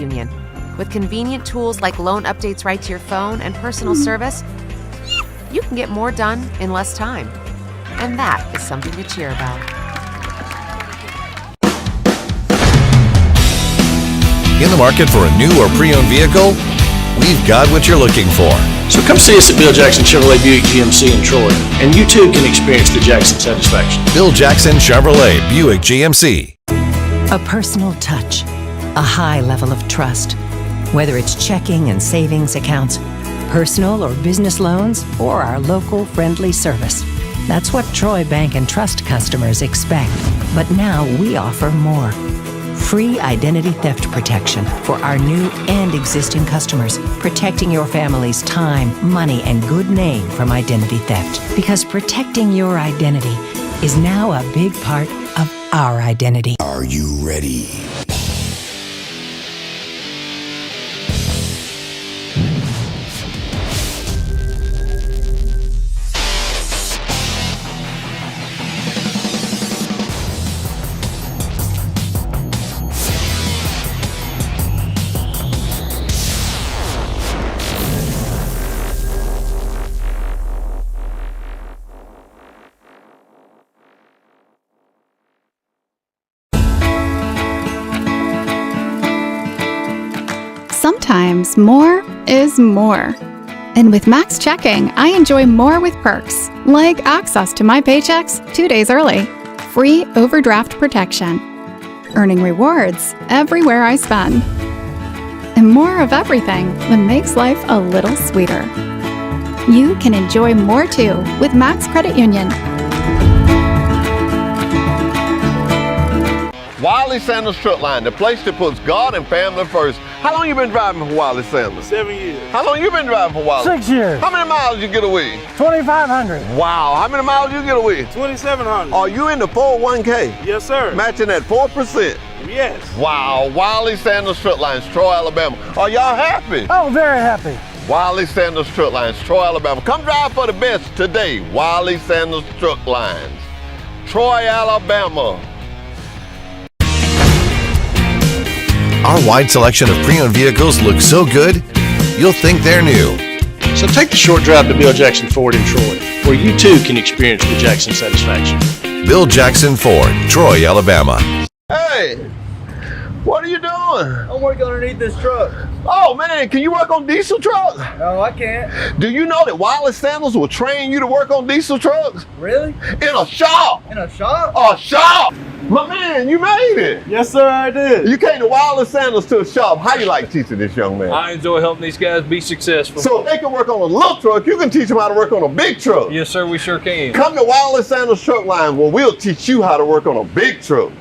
Union. With convenient tools like loan updates right to your phone and personal service, you can get more done in less time. And that is something to cheer about. In the market for a new or pre-owned vehicle? We've got what you're looking for. So come see us at Bill Jackson Chevrolet Buick GMC in Troy, and you too can experience the Jackson satisfaction. Bill Jackson Chevrolet Buick GMC. A personal touch, a high level of trust. Whether it's checking and savings accounts, personal or business loans, or our local friendly service. That's what Troy Bank and Trust customers expect. But now we offer more. Free identity theft protection for our new and existing customers, protecting your family's time, money, and good name from identity theft. Because protecting your identity is now a big part of our identity. Are you ready? Sometimes more is more. And with Max Checking, I enjoy more with perks, like access to my paychecks 2 days early, free overdraft protection, earning rewards everywhere I spend, and more of everything that makes life a little sweeter. You can enjoy more too with Max Credit Union. Wiley Sanders Truck Line, the place that puts God and family first. How long you been driving for Wiley Sanders? 7 years. How long you been driving for Wiley? 6 years. How many miles you get a week? 2,500. Wow, how many miles you get a week? 2,700. Are you in the 401k? Yes, sir. Matching at 4%? Yes. Wow, Wiley Sanders Truck Lines, Troy, Alabama. Are y'all happy? Oh, very happy. Wiley Sanders Truck Lines, Troy, Alabama. Come drive for the best today. Wiley Sanders Truck Lines, Troy, Alabama. Our wide selection of pre-owned vehicles looks so good, you'll think they're new. So take the short drive to Bill Jackson Ford in Troy, where you too can experience the Jackson satisfaction. Bill Jackson Ford, Troy, Alabama. Hey, what are you doing? I'm working underneath this truck. Oh man, can you work on diesel trucks? No, I can't. Do you know that Wiley Sanders will train you to work on diesel trucks? Really? In a shop. In a shop? A shop. My man, you made it. Yes, sir, I did. You came to Wiley Sanders to a shop. How you like teaching this young man? I enjoy helping these guys be successful. So if they can work on a little truck, you can teach them how to work on a big truck. Yes, sir, we sure can. Come to Wiley Sanders Truck Line where we'll teach you how to work on a big truck.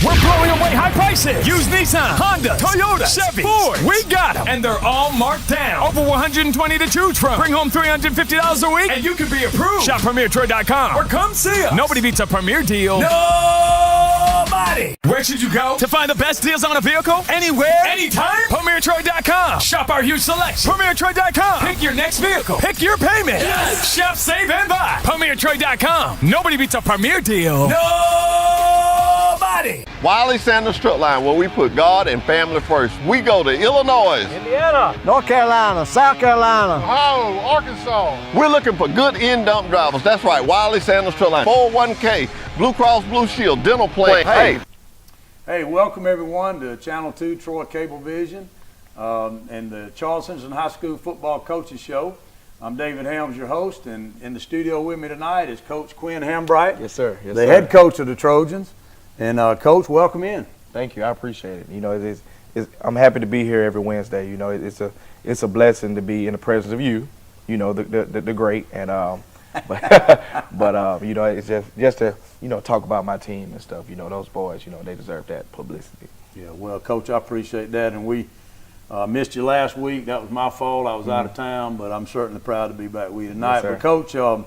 We're blowing away high prices. Use Nissan, Honda, Toyota, Chevy, Ford. We got them. And they're all marked down. Over 120 to choose from. Bring home $350 a week and you can be approved. Shop PremierTroy.com or come see us. Nobody beats a Premier deal. Nobody. Where should you go to find the best deals on a vehicle? Anywhere, anytime? PremierTroy.com. Shop our huge selection. PremierTroy.com. Pick your next vehicle. Pick your payment. Yes. Shop, save, and buy. PremierTroy.com. Nobody beats a Premier deal. Nobody. Wiley Sanders Truck Line, where we put God and family first. We go to Illinois, Indiana, North Carolina, South Carolina, Ohio, Arkansas. We're looking for good in-dump drivers. That's right, Wiley Sanders Truck Line. 401k, Blue Cross Blue Shield, dental plan. Hey, welcome everyone to Channel 2 Troy Cablevision and the Charles Henderson High School Football Coaches Show. I'm David Helms, your host, and in the studio with me tonight is Coach Quinn Hambright. Yes, sir. Yes, the head coach of the Trojans. And Coach, welcome in. Thank you. I appreciate it. You know, I'm happy to be here every Wednesday. You know, it's a blessing to be in the presence of you. You know, the great, and but you know, it's just to talk about my team and stuff. You know, those boys. You know, they deserve that publicity. Yeah. Well, Coach, I appreciate that, and we missed you last week. That was my fault. I was out of town, but I'm certainly proud to be back with you tonight. Yes, but Coach, you're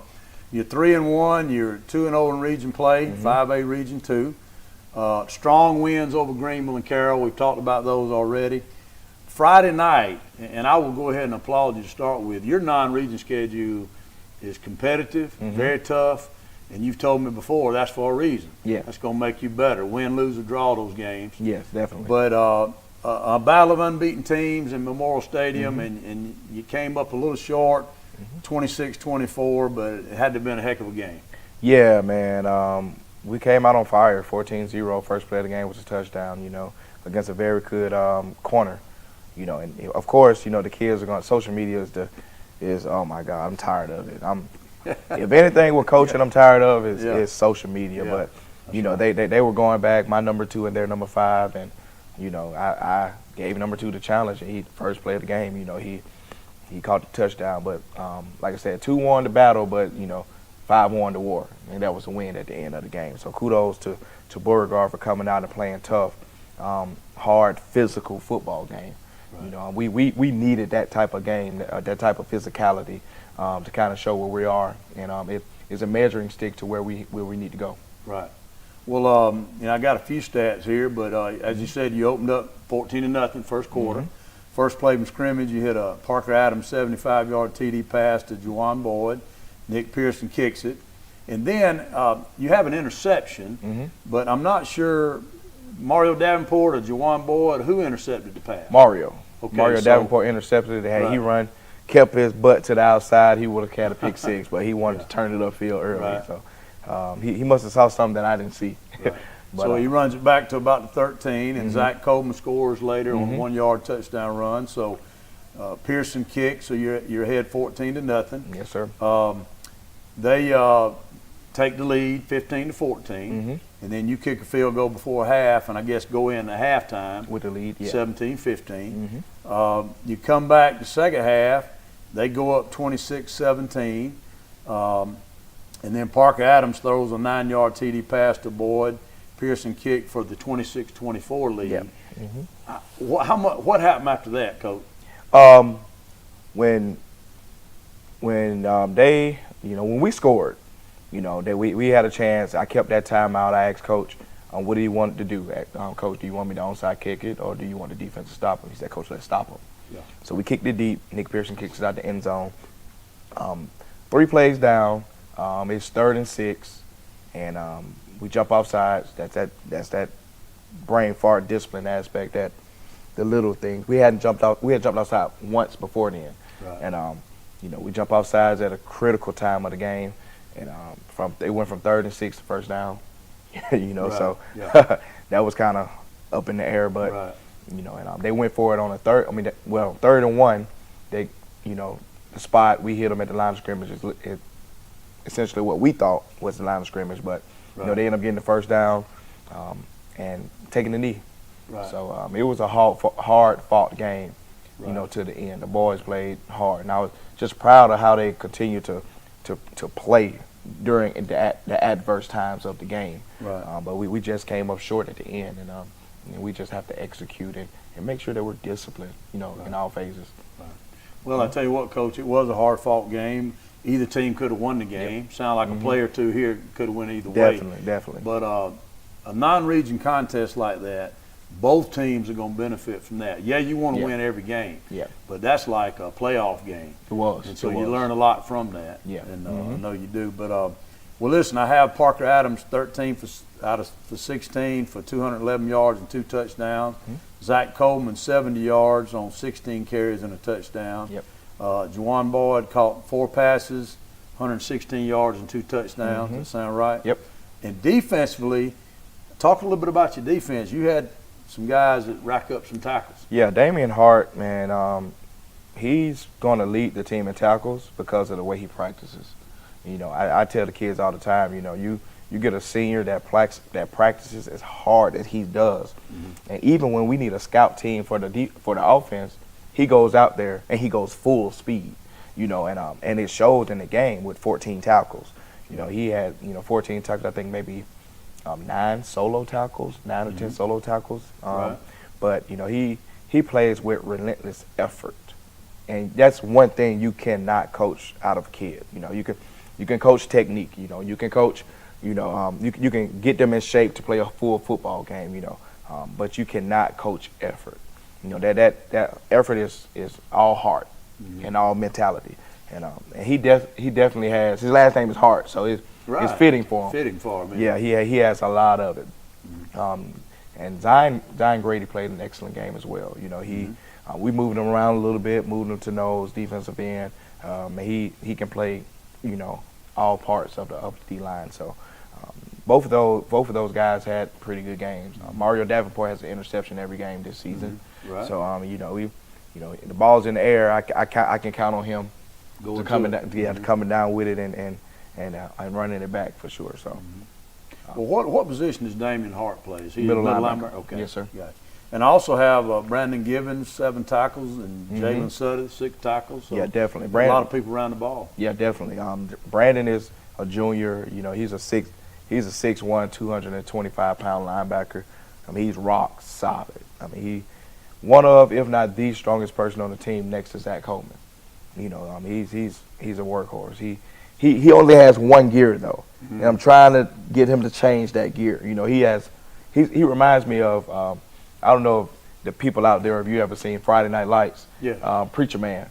3-1. You're 2-0 in Region play, 5A Region 2. Strong wins over Greenville and Carroll. We've talked about those already. Friday night, and I will go ahead and applaud you to start with, your non-region schedule is competitive, very tough, and you've told me before that's for a reason. Yeah. That's going to make you better. Win, lose, or draw those games. Yes, definitely. But a battle of unbeaten teams in Memorial Stadium, and you came up a little short, 26-24, but it had to have been a heck of a game. Yeah, man. We came out on fire, 14-0. First play of the game was a touchdown, against a very good corner. And of course, the kids are going. Social media is oh my God, I'm tired of it. If anything with coaching, I'm tired of is social media. Yeah. But they were going back, my number 2 and their number 5, and I gave number 2 the challenge, and he first play of the game. He caught the touchdown, but like I said, 2 won the battle, but 5 won the war, and that was a win at the end of the game. So kudos to Beauregard for coming out and playing tough, hard, physical football game. Right. We needed that type of game, that type of physicality to kind of show where we are, and it is a measuring stick to where we need to go. Right. Well, I got a few stats here, but as you said, you opened up 14-0 first quarter. First play from scrimmage, you hit a Parker Adams 75-yard TD pass to Juwan Boyd. Nick Pearson kicks it. And then you have an interception, but I'm not sure Mario Davenport or Juwan Boyd, who intercepted the pass? Mario. Okay, Mario Davenport intercepted it. Had he run, kept his butt to the outside, he would have had a pick 6, but he wanted to turn it upfield early. Right. So he must have saw something that I didn't see. Right. But, so he runs it back to about the 13, and Zach Coleman scores later on a 1-yard touchdown run. So Pearson kicks, so you're ahead 14-0. Yes, sir. They take the lead 15-14, and then you kick a field goal before half, and I guess go in at halftime with the lead, 17-15. You come back the second half, they go up 26-17, and then Parker Adams throws a 9-yard TD pass to Boyd. Pearson kicked for the 26-24 lead. Yeah. What happened after that, Coach? When they, when we scored, we had a chance. I kept that timeout. I asked Coach, what do you want to do? Coach, do you want me to onside kick it, or do you want the defense to stop him? He said, Coach, let's stop him. Yeah. So we kicked it deep. Nick Pearson kicks it out the end zone. 3 plays down. It's 3rd and 6, and we jump off sides. That's that brain fart discipline aspect, that the little things. We had jumped outside once before then, right. And we jump off sides at a critical time of the game, and they went from 3rd and 6 to first down. Right. So that was kind of up in the air, but right. And they went for it on a 3rd and 1. They, the spot we hit them at the line of scrimmage is essentially what we thought was the line of scrimmage, but they ended up getting the first down and taking the knee. Right. So it was a hard fought game, to the end. The boys played hard, and I was just proud of how they continued to play during the adverse times of the game. Right. But we just came up short at the end, and we just have to execute and make sure that we're disciplined, in all phases. Right. Well, I tell you what, Coach, it was a hard fought game. Either team could have won the game. Yep. Sound like a play or two here could have won either way. Definitely. But a non-region contest like that, both teams are going to benefit from that. Yeah, you want to win every game. Yeah. But that's like a playoff game. It was. And so you learn a lot from that. Yeah. And I know you do. But well, listen, I have Parker Adams 13 out of 16 for 211 yards and 2 touchdowns. Zach Coleman 70 yards on 16 carries and a touchdown. Yep. Juwan Boyd caught 4 passes, 116 yards and 2 touchdowns. Does that sound right? Yep. And defensively, talk a little bit about your defense. You had some guys that rack up some tackles. Yeah, Damian Hart, man, he's going to lead the team in tackles because of the way he practices. I tell the kids all the time, you get a senior that practices as hard as he does. And even when we need a scout team for the offense, he goes out there and he goes full speed, and it shows in the game with 14 tackles. He had, 14 tackles, I think maybe 9 solo tackles, 9 or 10 solo tackles. Right. But, he plays with relentless effort. And that's one thing you cannot coach out of a kid. You can coach technique, you can coach, you can get them in shape to play a full football game, but you cannot coach effort. That effort is all heart and all mentality. And he definitely has, his last name is Hart, so it's fitting for him. Fitting for him. Yeah, he has a lot of it. And And Zion Grady played an excellent game as well. You know, we moved him around a little bit, moved him to nose, defensive end. And he can play, you know, all parts of the D-line. So both of those guys had pretty good games. Mario Davenport has an interception every game this season. Right. So you know, the ball's in the air. I can count on him coming down with it and running it back for sure. So. Well, what position does Damian Hart play? Is he middle linebacker? Okay. Yes, sir. Gotcha. And I also have Brandon Gibbons, 7 tackles, and Jalen Sutter, 6 tackles. So yeah, definitely. Brandon, a lot of people around the ball. Yeah, definitely. Brandon is a junior. You know, he's a 6'1", 225-pound linebacker. I mean, he's rock solid. I mean, he one of, if not the strongest person on the team next to Zach Coleman. You know, he's a workhorse. He only has one gear though, and I'm trying to get him to change that gear. You know, he reminds me of I don't know if the people out there, if you ever seen Friday Night Lights, Preacher Man.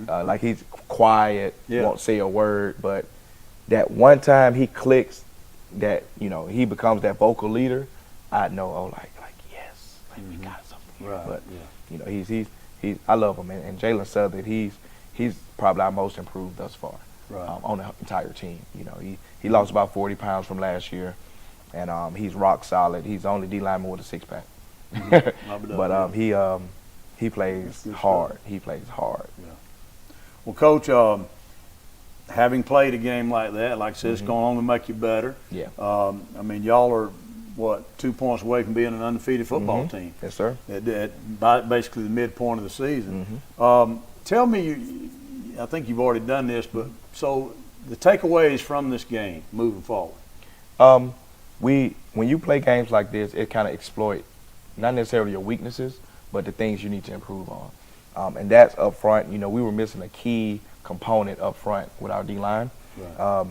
Like he's quiet, won't say a word, but that one time he clicks, that you know he becomes that vocal leader. I know, like yes, like we got something. Right. But you know, he's I love him, and Jalen Southern, he's probably our most improved thus far. Right. On the entire team. You know, he lost about 40 pounds from last year, and he's rock solid. He's the only D lineman with a 6-pack. But he plays hard. He plays hard. Yeah. Well, Coach, having played a game like that, like I said, it's going to only make you better. Yeah. I mean, y'all are, 2 points away from being an undefeated football team. Yes, sir. At basically the midpoint of the season. Tell me, I think you've already done this, but so the takeaways from this game moving forward. When you play games like this, it kind of exploit not necessarily your weaknesses, but the things you need to improve on. And that's up front. You know, we were missing a key component up front with our D-line. Right.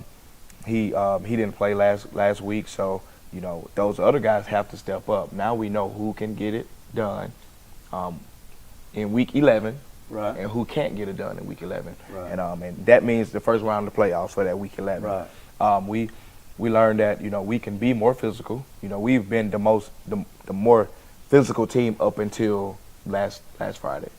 He didn't play last week, so you know those other guys have to step up. Now we know who can get it done in week 11. Right. And who can't get it done in week 11. Right. And that means the first round of the playoffs for that week 11. Right. We learned that, you know, we can be more physical. You know, we've been the more physical team up until last Friday.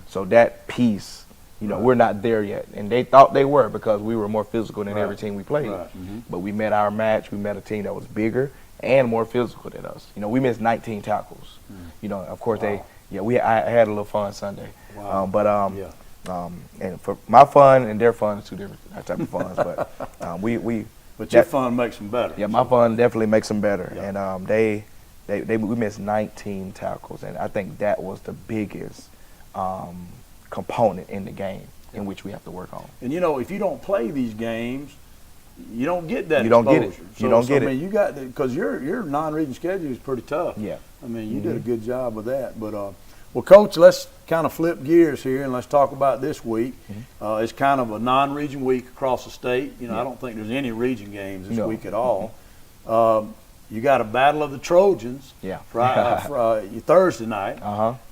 So that piece, you know, we're not there yet. And they thought they were because we were more physical than every team we played. Right. But we met our match. We met a team that was bigger and more physical than us. You know, we missed 19 tackles. You know, of course I had a little fun Sunday. Wow. And for my fun and their fun is two different type of fun. But your fun makes them better. Yeah, my fun definitely makes them better. Yeah. And we missed 19 tackles, and I think that was the biggest component in the game in which we have to work on. And you know, if you don't play these games, you don't get that. You don't exposure. get it. You don't get it. I mean, you got because your non-region schedule is pretty tough. Yeah. I mean, you did a good job with that. But well, Coach, let's kind of flip gears here and let's talk about this week. It's kind of a non-region week across the state. You know, I don't think there's any region games this week at all. You got a battle of the Trojans. Yeah. Thursday night.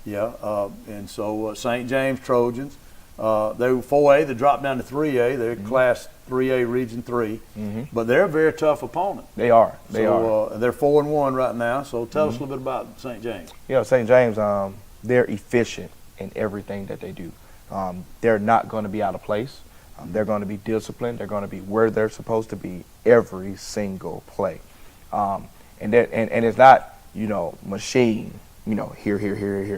Yeah. And so St. James Trojans. They were 4A. They dropped down to 3A. They're Class 3A Region 3. But they're a very tough opponent. They are. They're 4-1 right now. So tell us a little bit about St. James. Yeah, St. James, they're efficient in everything that they do. They're not going to be out of place. They're going to be disciplined. They're going to be where they're supposed to be every single play. And it's not, you know, machine, you know, here.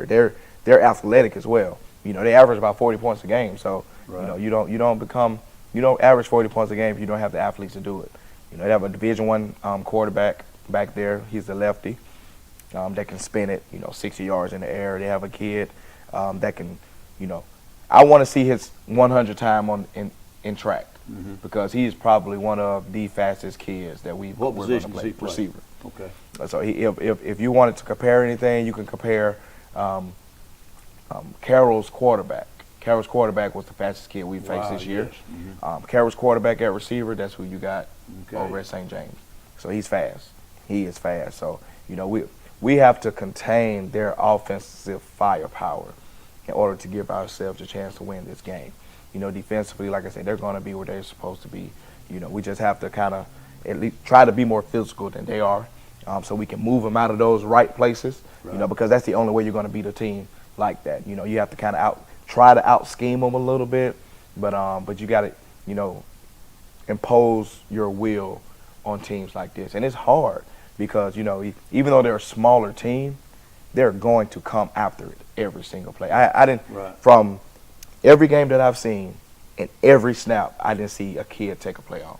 They're athletic as well. You know, they average about 40 points a game. So, you know, you don't average 40 points a game if you don't have the athletes to do it. You know, they have a Division I quarterback back there. He's the lefty that can spin it, you know, 60 yards in the air. They have a kid that can, you know, I want to see his 100 time in track because he's probably one of the fastest kids that we're going to play. Receiver. Okay. So if you wanted to compare anything, you can compare Carroll's quarterback. Carroll's quarterback was the fastest kid we faced this year. Yes. Carroll's quarterback at receiver, that's who you got over at St. James. So he's fast. He is fast. So, you know, we have to contain their offensive firepower in order to give ourselves a chance to win this game. You know, defensively, like I said, they're going to be where they're supposed to be. You know, we just have to kind of at least try to be more physical than they are so we can move them out of those right places, you know, because that's the only way you're going to beat a team like that. You know, you have to kind of try to out-scheme them a little bit, but you got to, you know, impose your will on teams like this. And it's hard because, you know, even though they're a smaller team, they're going to come after it every single play. I didn't, from every game that I've seen, in every snap, I didn't see a kid take a play off.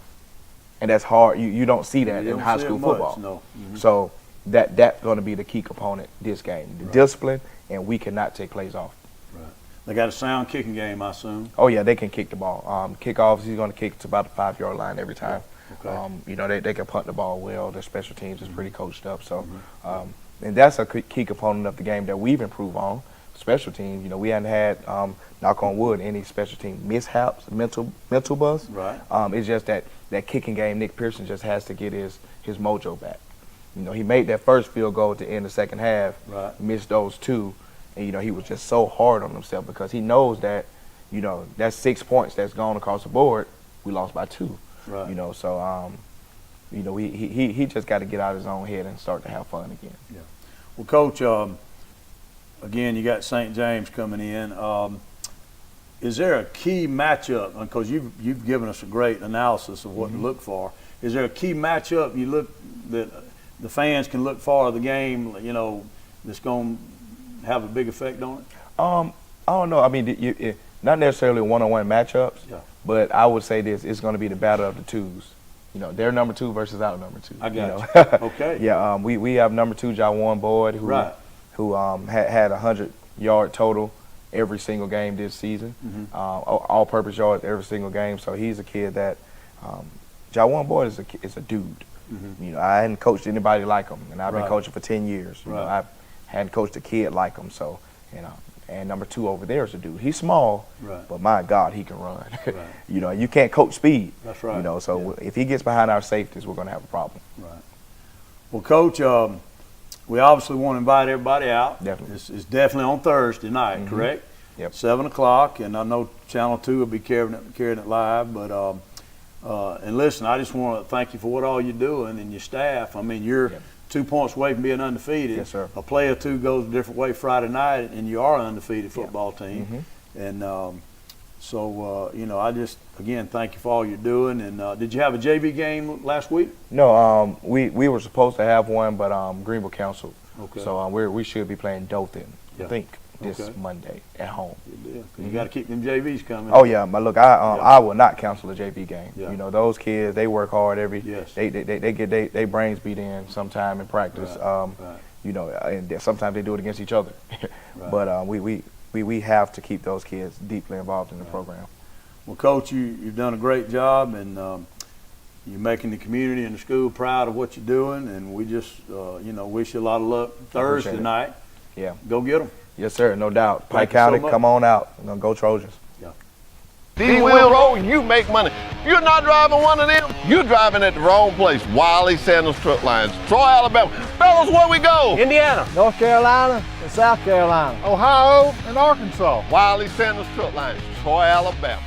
And that's hard. You don't see that in high school football. No. So that's going to be the key component this game, the discipline, and we cannot take plays off. Right. They got a sound kicking game, I assume. Oh, yeah, they can kick the ball. Kickoffs, he's going to kick to about the 5-yard line every time. Okay. You know, they can punt the ball well. Their special teams is pretty coached up. So, and that's a key component of the game that we've improved on. Special teams, you know, we hadn't had, knock on wood, any special team mishaps, mental buzz. Right. It's just that kicking game, Nick Pearson just has to get his mojo back. You know, he made that first field goal at the end of the second half, missed those two, and, you know, he was just so hard on himself because he knows that, you know, that's 6 points that's gone across the board. We lost by 2. Right. You know, so, you know, he just got to get out of his own head and start to have fun again. Yeah. Well, Coach, again, you got St. James coming in. Is there a key matchup? Because you've given us a great analysis of what to look for. Is there a key matchup that the fans can look for of the game? You know, that's going to have a big effect on it. I don't know. I mean, not necessarily one-on-one matchups, but I would say this: it's going to be the battle of the twos. You know, they're number 2 versus our number 2. I got you. Okay. Yeah. We have number 2 Jawan Boyd who had 100-yard total every single game this season, all-purpose yards every single game. So he's a kid that Jawan Boyd is a dude. You know, I hadn't coached anybody like him, and I've been coaching for 10 years. You know, I hadn't coached a kid like him. So, you know, and number 2 over there is a dude. He's small, but my God, he can run. You know, you can't coach speed. That's right. You know, so if he gets behind our safeties, we're going to have a problem. Right. Well, Coach, we obviously want to invite everybody out. Definitely. It's definitely on Thursday night, correct? Yep. 7 o'clock, and I know Channel 2 will be carrying it live. But and listen, I just want to thank you for what all you're doing and your staff. I mean, you're 2 points away from being undefeated. Yes, sir. A play or two goes a different way Friday night, and you are an undefeated football team. And so, you know, I just, again, thank you for all you're doing. And did you have a JV game last week? No, we were supposed to have one, but Greenville canceled. Okay. So we should be playing Dothan, I think, this Monday at home. Good deal. You got to keep them JVs coming. Oh yeah, but look, I will not cancel a JV game. You know, those kids, they work hard every. They get they brains beat in sometime in practice. You know, and sometimes they do it against each other. But we have to keep those kids deeply involved in the program. Well, Coach, you've done a great job, and you're making the community and the school proud of what you're doing. And we just, you know, wish you a lot of luck Thursday night. Yeah. Go get them. Yes, sir. No doubt. Pike County, come on out. We're gonna go Trojans. D-Wheel Road, you make money. You're not driving one of them. You're driving at the wrong place. Wiley Sandals Truck Lines, Troy, Alabama. Fellas, where we go? Indiana, North Carolina, and South Carolina, Ohio, and Arkansas. Wiley Sandals Truck Lines, Troy, Alabama.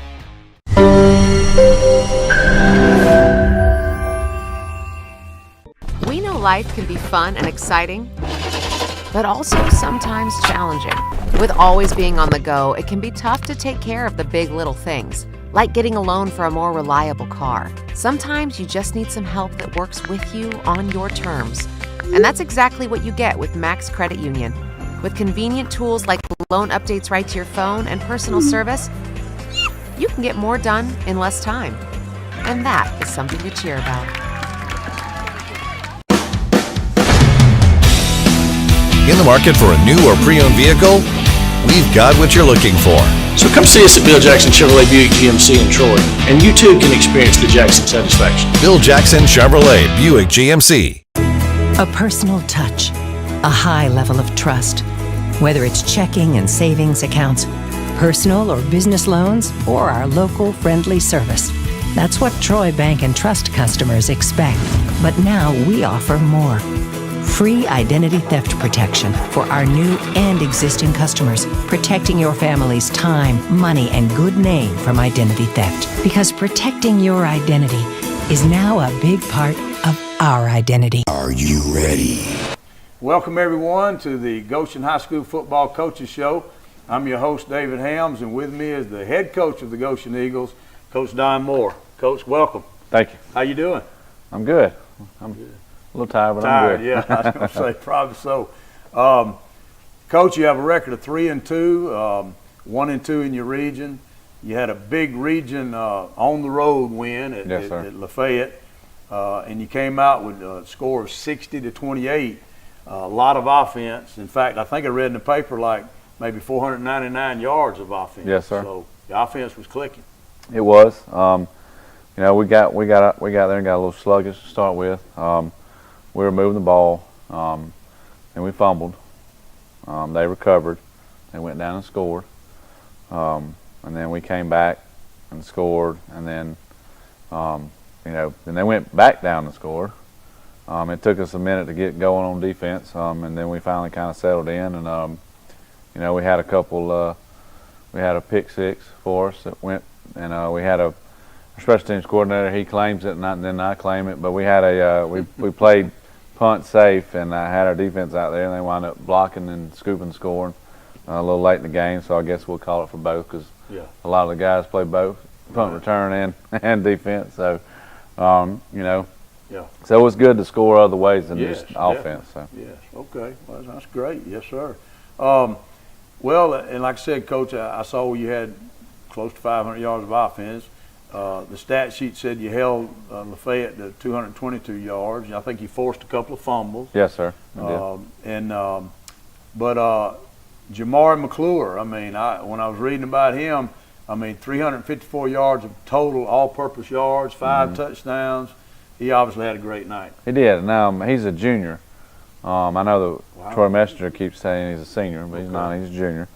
We know life can be fun and exciting, but also sometimes challenging. With always being on the go, it can be tough to take care of the big little things, like getting a loan for a more reliable car. Sometimes you just need some help that works with you on your terms. And that's exactly what you get with Max Credit Union. With convenient tools like loan updates right to your phone and personal service, you can get more done in less time. And that is something to cheer about. In the market for a new or pre-owned vehicle? We've got what you're looking for. So come see us at Bill Jackson Chevrolet Buick GMC in Troy, and you too can experience the Jackson satisfaction. Bill Jackson Chevrolet Buick GMC. A personal touch, a high level of trust. Whether it's checking and savings accounts, personal or business loans, or our local friendly service. That's what Troy Bank and Trust customers expect. But now we offer more. Free identity theft protection for our new and existing customers, protecting your family's time, money, and good name from identity theft. Because protecting your identity is now a big part of our identity. Are you ready? Welcome, everyone, to the Goshen High School Football Coaches Show. I'm your host, David Helms, and with me is the head coach of the Goshen Eagles, Coach Don Moore. Coach, welcome. Thank you. How you doing? I'm good. I'm a little tired, but I'm good. Yeah, I was going to say probably so. Coach, you have a record of 3-2, 1-2 in your region. You had a big region on the road win at Lafayette, and you came out with a score of 60-28. A lot of offense. In fact, I think I read in the paper like maybe 499 yards of offense. Yes, sir. So the offense was clicking. It was. You know, we got there and got a little sluggish to start with. We were moving the ball, and we fumbled. They recovered. They went down and scored. And then we came back and scored. And then, you know, then they went back down and scored. It took us a minute to get going on defense, and then we finally kind of settled in. And you know, we had a couple. We had a pick six for us that went, and we had a special teams coordinator. He claims it, and then I claim it. But we had a we played punt safe, and I had our defense out there, and they wound up blocking and scooping, scoring a little late in the game. So I guess we'll call it for both because a lot of the guys play both punt return and defense. So you know. Yeah. So it was good to score other ways than just offense. So. Yes. Okay. Well, that's great. Yes, sir. Well, and like I said, Coach, I saw you had close to 500 yards of offense. The stat sheet said you held Lafayette to 222 yards. I think you forced a couple of fumbles. Yes, sir. But Jamar Mcclure, I mean, when I was reading about him, I mean, 354 yards of total all-purpose yards, 5 touchdowns. He obviously had a great night. He did. Now he's a junior. I know Troy Messenger keeps saying he's a senior, but he's not. He's a junior.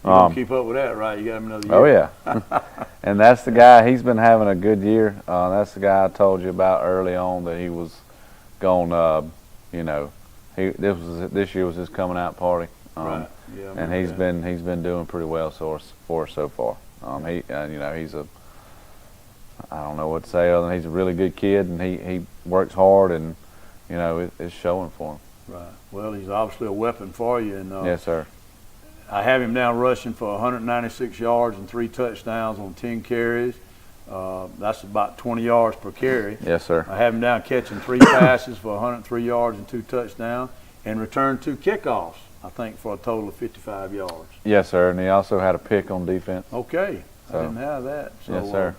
You don't keep up with that, right? You got him another year. Oh yeah. And that's the guy. He's been having a good year. That's the guy I told you about early on that he was going. You know, this year was his coming out party. Right. Yeah. And he's been doing pretty well for us so far. You know, he's a. I don't know what to say other than he's a really good kid, and he works hard, and you know it's showing for him. Right. Well, he's obviously a weapon for you, and yes, sir. I have him now rushing for 196 yards and 3 touchdowns on 10 carries. That's about 20 yards per carry. Yes, sir. I have him down catching 3 passes for 103 yards and 2 touchdowns, and returned 2 kickoffs, I think, for a total of 55 yards. Yes, sir. And he also had a pick on defense. Okay. So, I didn't have that. So, yes, sir.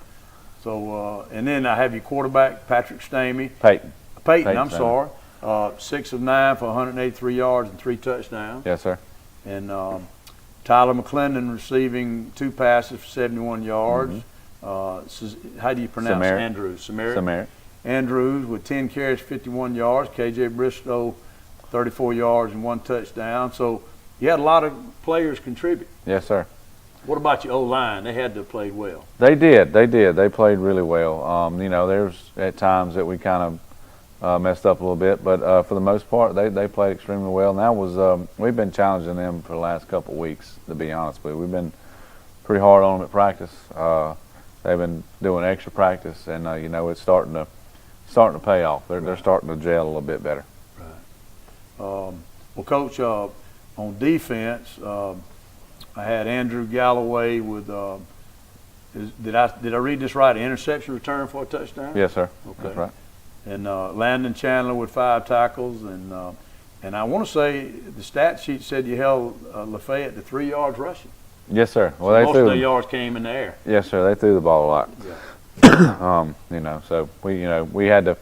And then I have your quarterback, Patrick Stamey. Peyton, I'm sorry. 6 of 9 for 183 yards and 3 touchdowns. Yes, sir. And Tyler McClendon receiving 2 passes for 71 yards. How do you pronounce Andrews? Samaric. Andrews with 10 carries, 51 yards. KJ Bristow, 34 yards and 1 touchdown. So you had a lot of players contribute. Yes, sir. What about your O-line? They had to have played well. They did. They played really well. You know, there's at times that we kind of messed up a little bit, but for the most part, they played extremely well. And that was we've been challenging them for the last couple of weeks, to be honest with you. We've been pretty hard on them at practice. They've been doing extra practice, and you know, it's starting to pay off. They're starting to gel a little bit better. Right. Well, Coach, on defense. I had Andrew Galloway with, did I read this right? An interception return for a touchdown? Yes, sir. Okay. That's right. And Landon Chandler with 5 tackles, and I want to say the stat sheet said you held Lafayette to 3 yards rushing. Yes, sir. Well, so most of the yards came in the air. Yes, sir. They threw the ball a lot. Yeah. You know, so we had to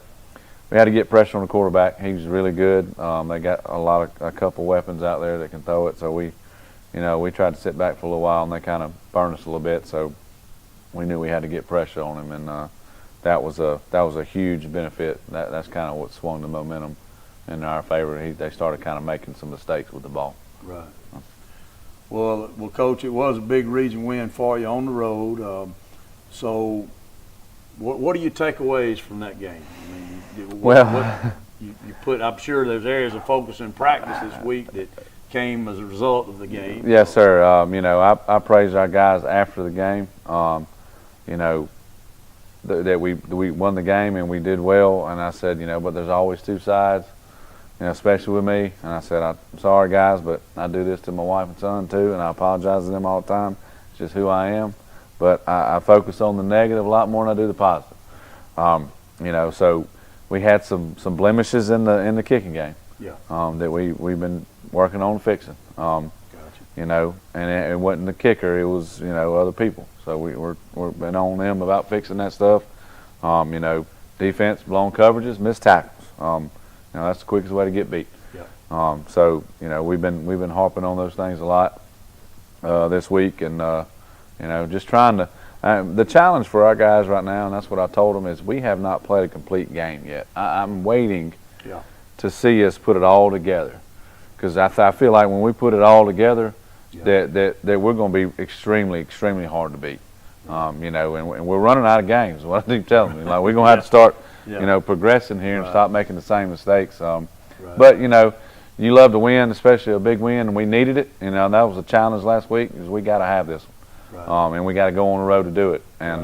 get pressure on the quarterback. He was really good. They got a couple weapons out there that can throw it. So we tried to sit back for a little while, and they kind of burned us a little bit. So we knew we had to get pressure on him, and that was a huge benefit. That's kind of what swung the momentum in our favor. They started kind of making some mistakes with the ball. Right. Well, Coach, it was a big region win for you on the road. So, what are your takeaways from that game? I mean, you put. I'm sure there's areas of focus in practice this week that came as a result of the game. Yes, sir. You know, I praised our guys after the game. You know, that we won the game and we did well. And I said, but there's always two sides, especially with me. And I said, I'm sorry, guys, but I do this to my wife and son too, and I apologize to them all the time. It's just who I am. But I focus on the negative a lot more than I do the positive. So we had some blemishes in the kicking game. Yeah. That we've been working on fixing. Gotcha. And it wasn't the kicker; it was other people. So we've been on them about fixing that stuff. Defense, blown coverages, missed tackles. That's the quickest way to get beat. Yeah. So we've been harping on those things a lot this week, and just trying to. The challenge for our guys right now, and that's what I told them, is we have not played a complete game yet. I'm waiting to see us put it all together, because I feel like when we put it all together, that we're going to be extremely, extremely hard to beat. And we're running out of games. What I keep telling them, like we're going to have to start, progressing here and stop making the same mistakes. But you love to win, especially a big win, and we needed it. That was a challenge last week, because we got to have this one. And we got to go on the road to do it, and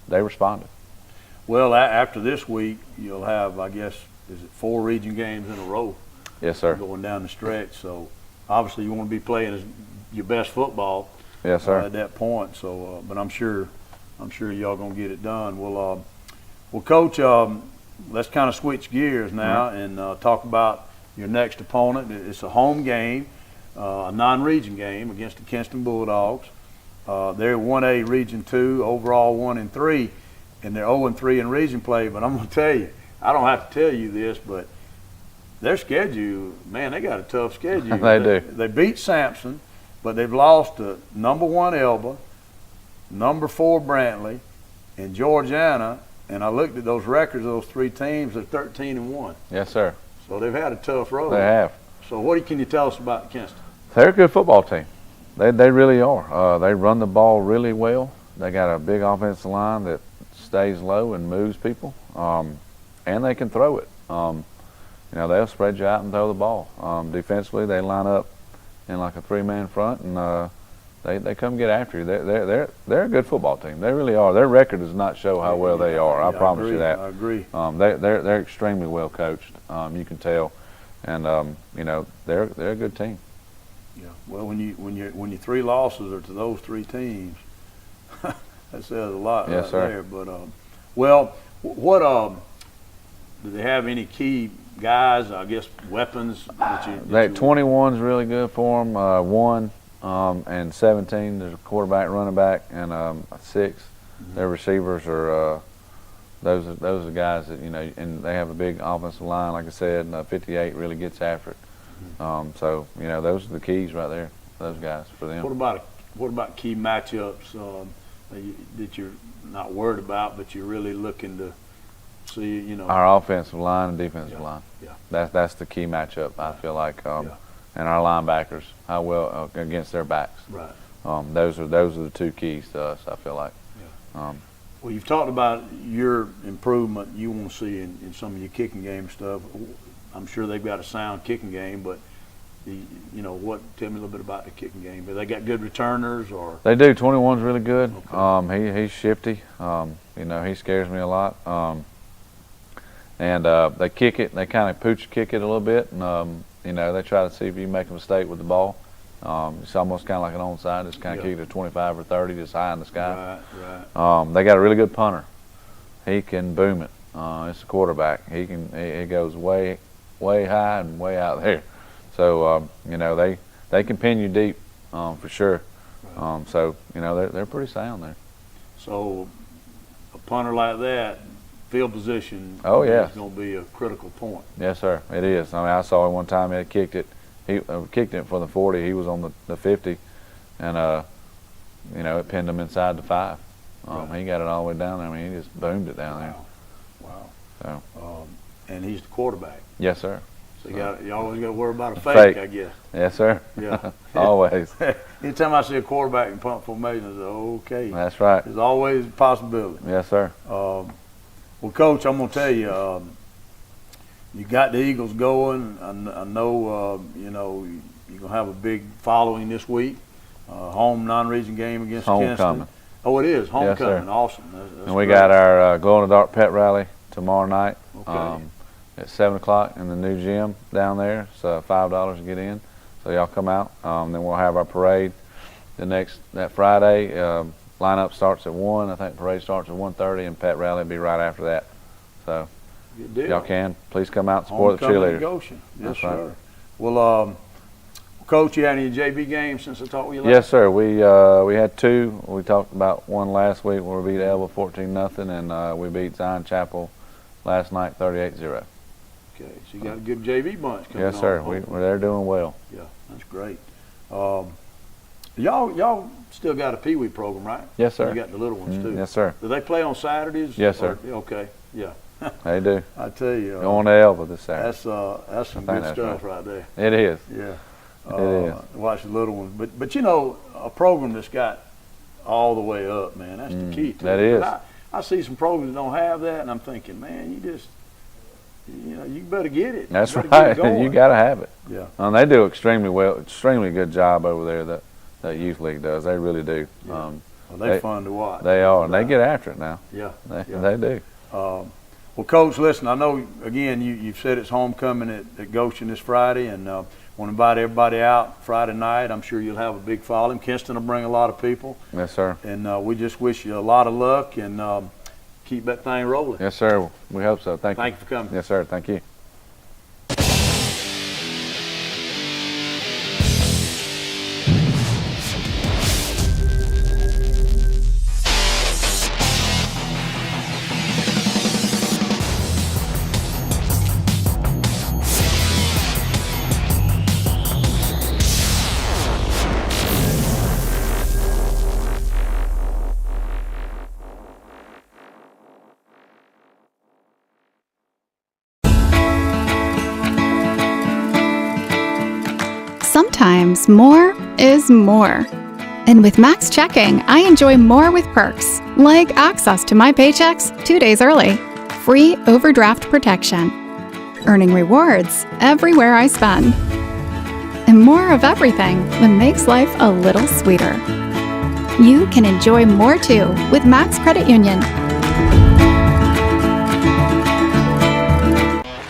they responded. Well, after this week, you'll have, I guess, is it 4 region games in a row? Yes, sir. Going down the stretch, so obviously you want to be playing your best football. Yes, sir. At that point. So, but I'm sure y'all gonna get it done. Well, Coach, let's kind of switch gears now and talk about your next opponent. It's a home game. A non-region game against the Kinston Bulldogs. They're 1A Region 2, overall 1-3, and they're 0-3 in region play. But I'm going to tell you, I don't have to tell you this, but their schedule, man, they got a tough schedule. They do. They beat Sampson, but they've lost to number 1 Elba, number 4 Brantley, and Georgiana. And I looked at those records of those 3 teams. They're 13-1. Yes, sir. So they've had a tough road. They have. So what can you tell us about Kinston? They're a good football team. They really are. They run the ball really well. They got a big offensive line that stays low and moves people, and they can throw it. They'll spread you out and throw the ball. Defensively, they line up in like a 3-man front, and they come get after you. They're a good football team. They really are. Their record does not show how well they are. I promise you that. I agree. They're extremely well coached. You can tell. And they're a good team. Yeah. Well, when your 3 losses are to those 3 teams, that says a lot. Yes, right sir. There. But what do they have any key guys? I guess weapons. That 21's really good for them. 1 and 17. There's a quarterback, running back, and 6. Their receivers are. Those are the guys that and they have a big offensive line, like I said, and 58 really gets after it. So those are the keys right there, those guys for them. What about key matchups that you're not worried about, but you're really looking to see? Our offensive line and defensive line. Yeah. That's the key matchup. I feel like, and our linebackers, how well against their backs. Right. Those are the 2 keys to us. I feel like. Yeah. Well, you've talked about your improvement you want to see in some of your kicking game stuff. I'm sure they've got a sound kicking game, but tell me a little bit about the kicking game. But they got good returners, or they do. 21's really good. Okay. He's shifty. He scares me a lot. And they kick it. They kind of pooch kick it a little bit, and they try to see if you make a mistake with the ball. It's almost kind of like an onside. Just kind of kick it to 25 or 30, just high in the sky. Right. They got a really good punter. He can boom it. It's a quarterback. He goes way high and way out there. So they can pin you deep for sure. Right. So they're pretty sound there. So a punter like that, field position is going to be a critical point. Yes, sir. It is. I saw him one time. He had kicked it. He kicked it for the 40. He was on the 50, and it pinned him inside the 5. He got it all the way down there. He just boomed it down there. Wow. So. And he's the quarterback. Yes, sir. So you always got to worry about a fake, I guess. Yes, sir. Yeah. Always. Anytime I see a quarterback in punt formation, I say, okay. That's right. There's always a possibility. Yes, sir. Well, Coach, I'm going to tell you, you got the Eagles going. I know, you're going to have a big following this week. Home non-region game against Homecoming. Kinston. Oh, it is homecoming. Yes, sir. Awesome. That's and we great. got our glow in the dark pet rally tomorrow night Okay. at 7 o'clock in the new gym down there. It's $5 to get in, so y'all come out. Then we'll have our parade that Friday. Lineup starts at 1. I think parade starts at 1:30, and pet rally will be right after that. So Good deal. y'all can please come out and support the Homecoming cheerleaders. at Goshen. Yes, That's sir. right. Well, Coach, you had any JV games since I talked with you last? Yes, sir. We had 2. We talked about one last week where we beat Elba 14-0, and we beat Zion Chapel last night 38-0. Okay, so you got a good JV bunch coming Yes, sir. on. They're doing well. Yeah, that's great. Y'all still got a Pee Wee program, right? Yes, sir. You got the little ones too. Yes, sir. Do they play on Saturdays? Yes, sir. Okay, yeah. They do. I tell you. Going to Elba this Saturday. That's some I think good that's stuff right. right there. It is. Yeah. It is. Watch the little ones, but you know, a program that's got all the way up, man. That's the key to that it. is. But I see some programs that don't have that, and I'm thinking, man, you better get it. That's you better get it right. going. You got to have it. Yeah. And they do extremely good job over there that youth league does. They really do. Yeah. Well, they're fun to watch. They are, and they get after it now. Yeah. They do. Well, Coach, listen, I know, again, you've said it's homecoming at Goshen this Friday, and want to invite everybody out Friday night. I'm sure you'll have a big following. Kinston will bring a lot of people. Yes, sir. And we just wish you a lot of luck and keep that thing rolling. Yes, sir. We hope so. Thank you. Thank you for coming. Yes, sir. Thank you. Sometimes more is more. And with Max Checking, I enjoy more with perks, like access to my paychecks 2 days early, free overdraft protection, earning rewards everywhere I spend, and more of everything that makes life a little sweeter. You can enjoy more too with Max Credit Union.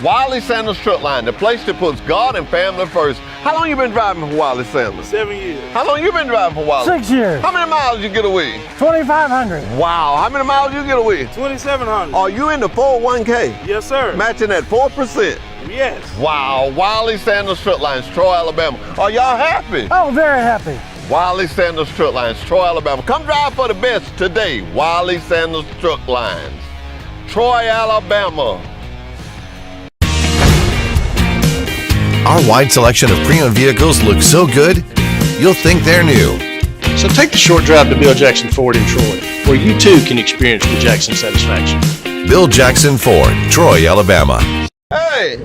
Wiley Sanders Truck Line, the place that puts God and family first. How long you been driving for Wiley Sanders? 7 years. How long you been driving for Wiley? 6 years. How many miles you get a week? 2,500. Wow, how many miles you get a week? 2,700. Are you in the 401k? Yes, sir. Matching at 4%? Yes. Wow, Wiley Sanders Truck Lines, Troy, Alabama. Are y'all happy? Oh, very happy. Wiley Sanders Truck Lines, Troy, Alabama. Come drive for the best today. Wiley Sanders Truck Lines, Troy, Alabama. Our wide selection of pre-owned vehicles looks so good, you'll think they're new. So take the short drive to Bill Jackson Ford in Troy, where you too can experience the Jackson satisfaction. Bill Jackson Ford, Troy, Alabama. Hey,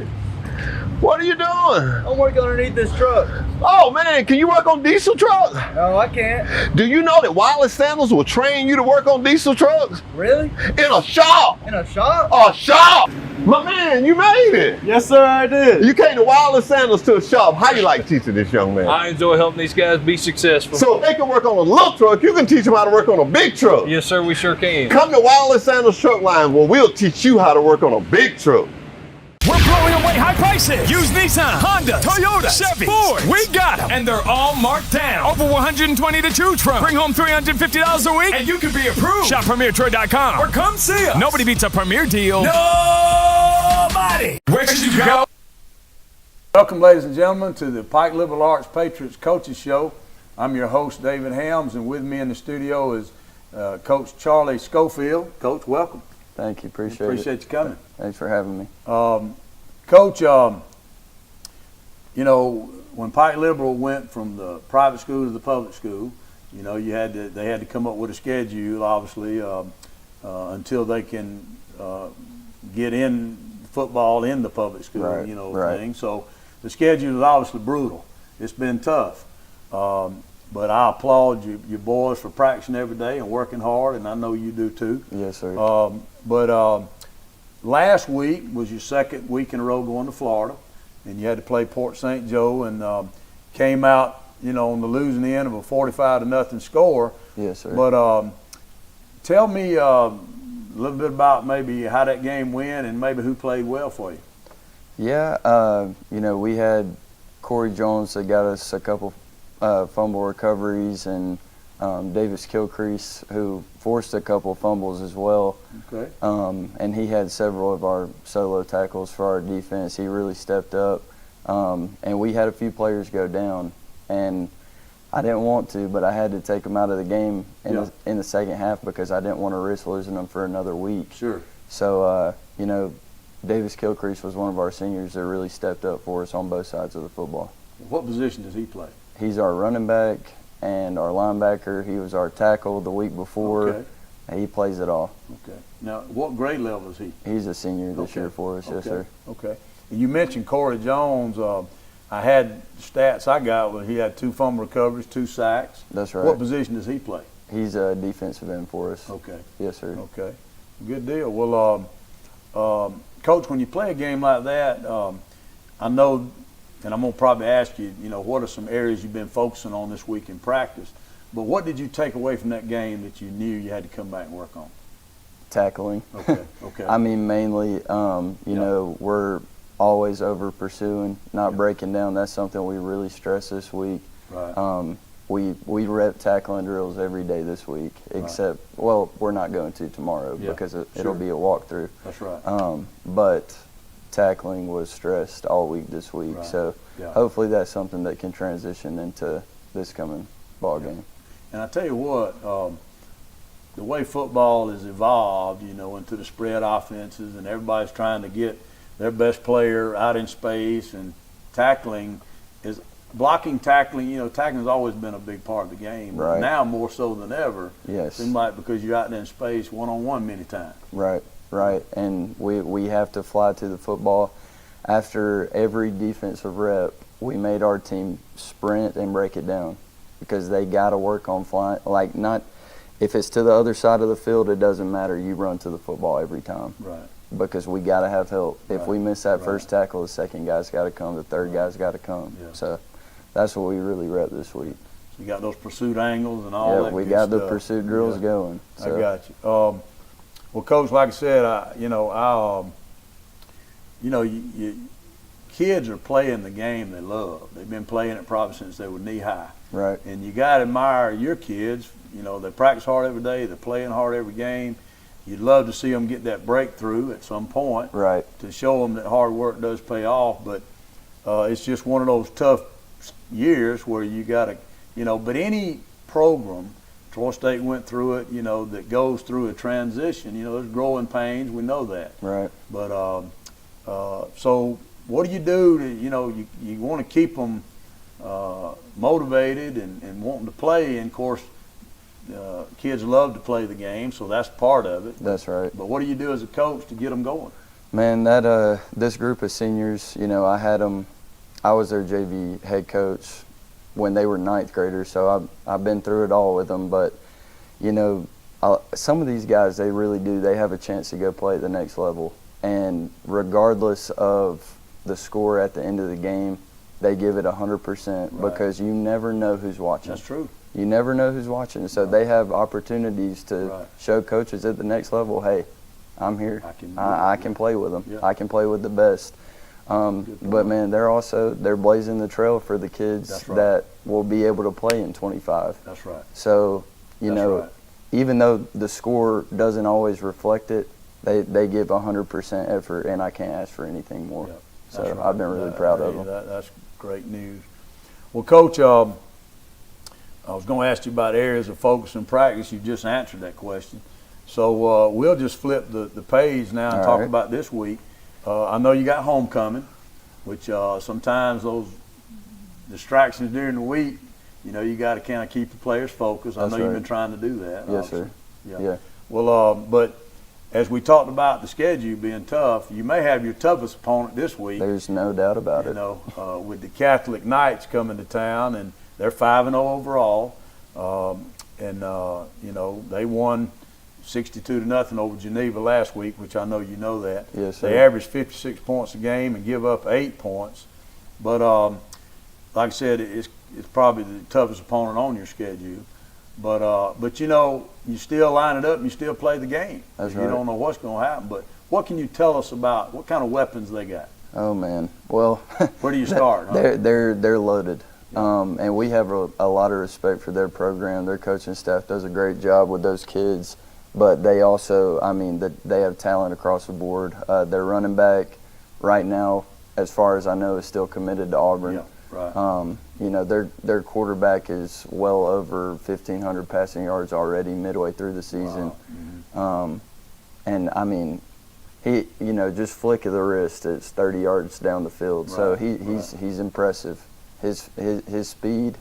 what are you doing? I'm working underneath this truck. Oh man, can you work on diesel trucks? No, I can't. Do you know that Wiley Sanders will train you to work on diesel trucks? Really? In a shop. In a shop? A shop. My man, you made it. Yes, sir, I did. You came to Wiley Sanders to a shop. How you like teaching this young man? I enjoy helping these guys be successful. So if they can work on a little truck, you can teach them how to work on a big truck. Yes, sir, we sure can. Come to Wiley Sanders Truck Line where we'll teach you how to work on a big truck. We're blowing away high prices. Use Nissan, Honda, Toyota, Chevy, Ford. We got them. And they're all marked down. Over 120 to choose from. Bring home $350 a week and you can be approved. Shop PremierTroy.com or come see us. Nobody beats a Premier deal. Nobody. Where should you go? Welcome, ladies and gentlemen, to the Pike Liberal Arts Patriots Coaches Show. I'm your host, David Helms, and with me in the studio is Coach Charlie Schofield. Coach, welcome. Thank you. Appreciate you coming. Thanks for having me. Coach, you know, when Pike Liberal went from the private school to the public school, you know, they had to come up with a schedule, obviously, until they can get in football in the public school, right, you know, right. thing. So the schedule is obviously brutal. It's been tough. But I applaud you boys for practicing every day and working hard, and I know you do too. Yes, sir. But last week was your second week in a row going to Florida, and you had to play Port St. Joe, and came out, you know, on the losing end of a 45-0 score. Yes, sir. But Tell me a little bit about maybe how that game went and maybe who played well for you. Yeah, we had Corey Jones that got us a couple fumble recoveries, and Davis Kilcrease, who forced a couple fumbles as well. Okay. And he had several of our solo tackles for our defense. He really stepped up. And we had a few players go down, and I didn't want to, but I had to take them out of the game in the second half because I didn't want to risk losing them for another week. Sure. So, Davis Kilcrease was one of our seniors that really stepped up for us on both sides of the football. What position does he play? He's our running back and our linebacker. He was our tackle the week before. Okay. And he plays it all. Okay. Now, what grade level is he? He's a senior this year for us, yes, sir. Okay. You mentioned Corey Jones. I had stats I got where he had 2 fumble recoveries, 2 sacks. That's right. What position does he play? He's a defensive end for us. Okay. Yes, sir. Okay. Good deal. Well, Coach, when you play a game like that, I know, and I'm going to probably ask you, what are some areas you've been focusing on this week in practice? But what did you take away from that game that you knew you had to come back and work on? Tackling. Okay. Okay. I mean, mainly, we're always over pursuing, not breaking down. That's something we really stress this week. Right. We rep tackling drills every day this week, except, well, we're not going to tomorrow because it'll be a walkthrough. That's right. But tackling was stressed all week this week, so hopefully that's something that can transition into this coming ball game. And I tell you what, the way football has evolved, into the spread offenses, and everybody's trying to get their best player out in space, and tackling is blocking, tackling. Tackling has always been a big part of the game. Right. Now more so than ever. Yes. Seems like because you're out there in space one-on-one many times. Right. And we have to fly to the football. After every defensive rep, we made our team sprint and break it down because they got to work on flying. Like, not if it's to the other side of the field, it doesn't matter. You run to the football every time. Right. Because we got to have help. If we miss that first tackle, the second guy's got to come, the third guy's got to come. Yeah. So that's what we really rep this week. So you got those pursuit angles and all that. Yeah, we good got stuff. the pursuit drills going. So. I got you. Well, Coach, like I said, kids are playing the game they love. They've been playing it probably since they were knee high. Right. And you got to admire your kids. They practice hard every day. They're playing hard every game. You'd love to see them get that breakthrough at some point. Right. To show them that hard work does pay off. But it's just one of those tough years where you got to, but any program, Troy State went through it, that goes through a transition. There's growing pains. We know that. Right. But so what do? You want to keep them motivated and wanting to play. And, of course, kids love to play the game, so that's part of it. That's right. But what do you do as a coach to get them going? Man, this group of seniors, I had them. I was their JV head coach when they were 9th graders, so I've been through it all with them. But, some of these guys, they really do. They have a chance to go play at the next level. And regardless of the score at the end of the game, they give it 100% because you never know who's watching. That's true. You never know who's watching. So they have opportunities to show coaches at the next level, hey, I'm here. I can play with them. Yeah. I can play with the best. But, man, they're blazing the trail for the kids that will be able to play in 25. That's right. So, even though the score doesn't always reflect it, they give 100% effort, and I can't ask for anything more. Yep. So right. I've been really proud of them. That's great news. Well, Coach, I was going to ask you about areas of focus and practice. You just answered that question. So we'll just flip the page now and talk about this week. I know you got homecoming, which sometimes those distractions during the week, you got to kind of keep the players focused. I know you've been trying to do that. Yes, obviously. sir. Yeah. Well, but as we talked about the schedule being tough, you may have your toughest opponent this week. There's no doubt about it. With the Catholic Knights coming to town, and they're 5-0 overall, they won 62-0 over Geneva last week, which I know you know that. Yes, sir. They average 56 points a game and give up 8 points, but like I said, it's probably the toughest opponent on your schedule. But you know, you still line it up and you still play the game. That's You right. don't know what's going to happen. But what can you tell us about what kind of weapons they got? Oh man, well, Where do you start? Huh? they're loaded, and we have a lot of respect for their program. Their coaching staff does a great job with those kids, but they also, I mean, they have talent across the board. Their running back, right now, as far as I know, is still committed to Auburn. Yeah, right. You know, their quarterback is well over 1,500 passing yards already midway through the season. Wow. And I mean, he, you know, just flick of the wrist, it's 30 yards down the field. So Right, he's impressive. His speed,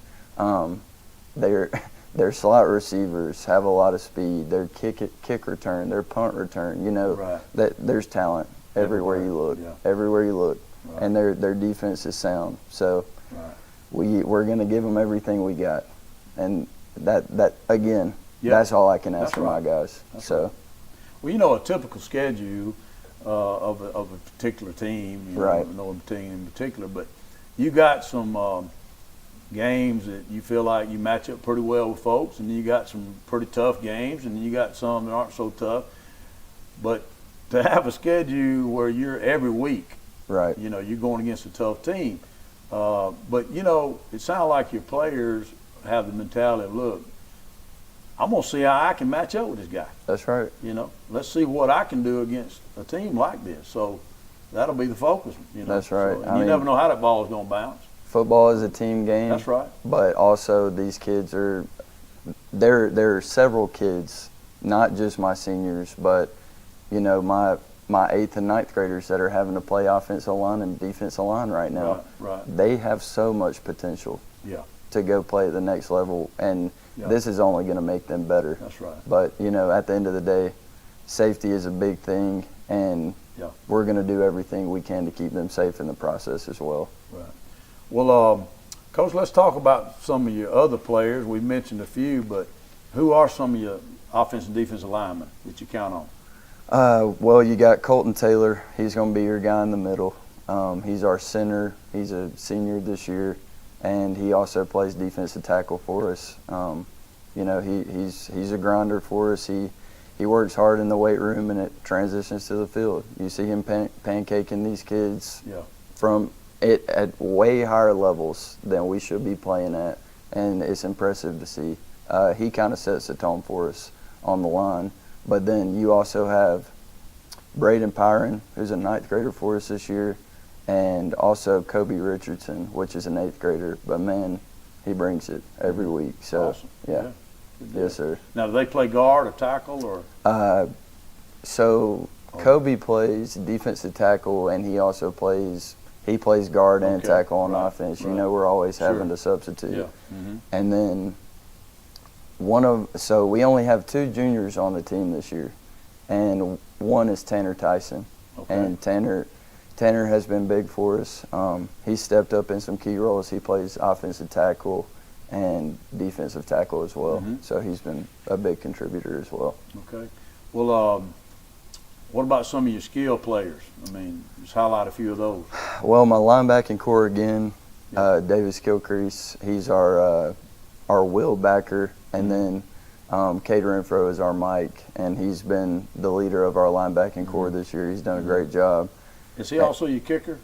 their slot receivers have a lot of speed. Their kick return, their punt return, you know, Right. that there's talent everywhere you look. Yeah. Everywhere you look. Right. And their defense is sound. So Right. we're going to give them everything we got. And that again, Yeah. that's all I can ask That's for right. my guys. That's so right. Well, you know, a typical schedule of a particular team, you Right. know, no team in particular, but you got some games that you feel like you match up pretty well with folks, and you got some pretty tough games, and you got some that aren't so tough. But to have a schedule where you're every week, right. you know, you're going against a tough team. But, you know, it sounds like your players have the mentality of, look, I'm going to see how I can match up with this guy. That's right. You know, let's see what I can do against a team like this. So that'll be the focus. You know, That's right. So, I you mean, never know how that ball is going to bounce. Football is a team game. That's right. But also these kids are there are several kids, not just my seniors, but you know, my 8th and 9th graders that are having to play offensive line and defensive line right now. Right. They have so much potential Yeah. to go play at the next level, and Yeah. this is only going to make them better. That's right. But you know, at the end of the day, safety is a big thing, and Yeah. we're going to do everything we can to keep them safe in the process as well. Right. Well, Coach, let's talk about some of your other players. We mentioned a few, but who are some of your offensive and defensive linemen that you count on? Well, you got Colton Taylor. He's going to be your guy in the middle. He's our center. He's a senior this year, and he also plays defensive tackle for us. You know, he's a grinder for us. He works hard in the weight room, and it transitions to the field. You see him pancaking these kids from it at way higher levels than we should be playing at, and it's impressive to see. He kind of sets the tone for us on the line. But then you also have Braden Pyrin, who's a 9th grader for us this year, and also Kobe Richardson, which is an 8th grader. But man, he brings it every week. So Awesome. yeah. Yes, sir. Now, do they play guard or tackle or? So Kobe plays defensive tackle, and he also plays guard and Okay. tackle on Right. offense. You Right. know, we're always Sure. having to substitute. Yeah. Mm-hmm. And then so we only have 2 juniors on the team this year, and one is Tanner Tyson. Okay. And Tanner has been big for us. He stepped up in some key roles. He plays offensive tackle and defensive tackle as well. Mm-hmm. So he's been a big contributor as well. Okay. Well, what about some of your skill players? I mean, just highlight a few of those. Well, my linebacking core again, Davis Gilcrease. He's our will backer, and then Kate Renfro is our Mike, and he's been the leader of our linebacking core this year. He's done a great job. Is he also your kicker?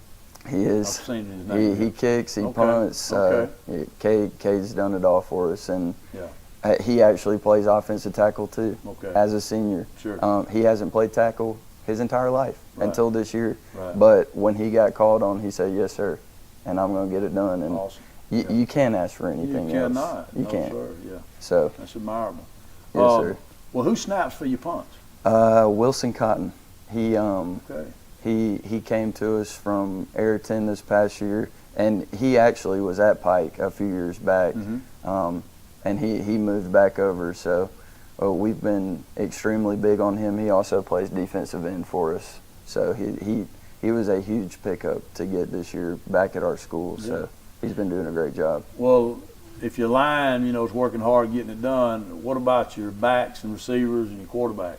He is. I've seen his name. He kicks, he Okay. punts. Okay. Kate's done it all for us, and Yeah. he actually plays offensive tackle too. Okay. As a senior. Sure. He hasn't played tackle his entire life Right. until this year. Right. But when he got called on, he said, "Yes, sir," and I'm going to get it done. And Awesome. you can't ask for anything You else. cannot. You No, can't. sir. Yeah. So That's admirable. yes, sir. Well, who snaps for your punts? Wilson Cotton. He Okay. he came to us from Ayrton this past year, and he actually was at Pike a few years back, and he moved back over. So we've been extremely big on him. He also plays defensive end for us. So he was a huge pickup to get this year back at our school. So he's been doing a great job. Well, if your line, you know, is working hard getting it done, what about your backs and receivers and your quarterback?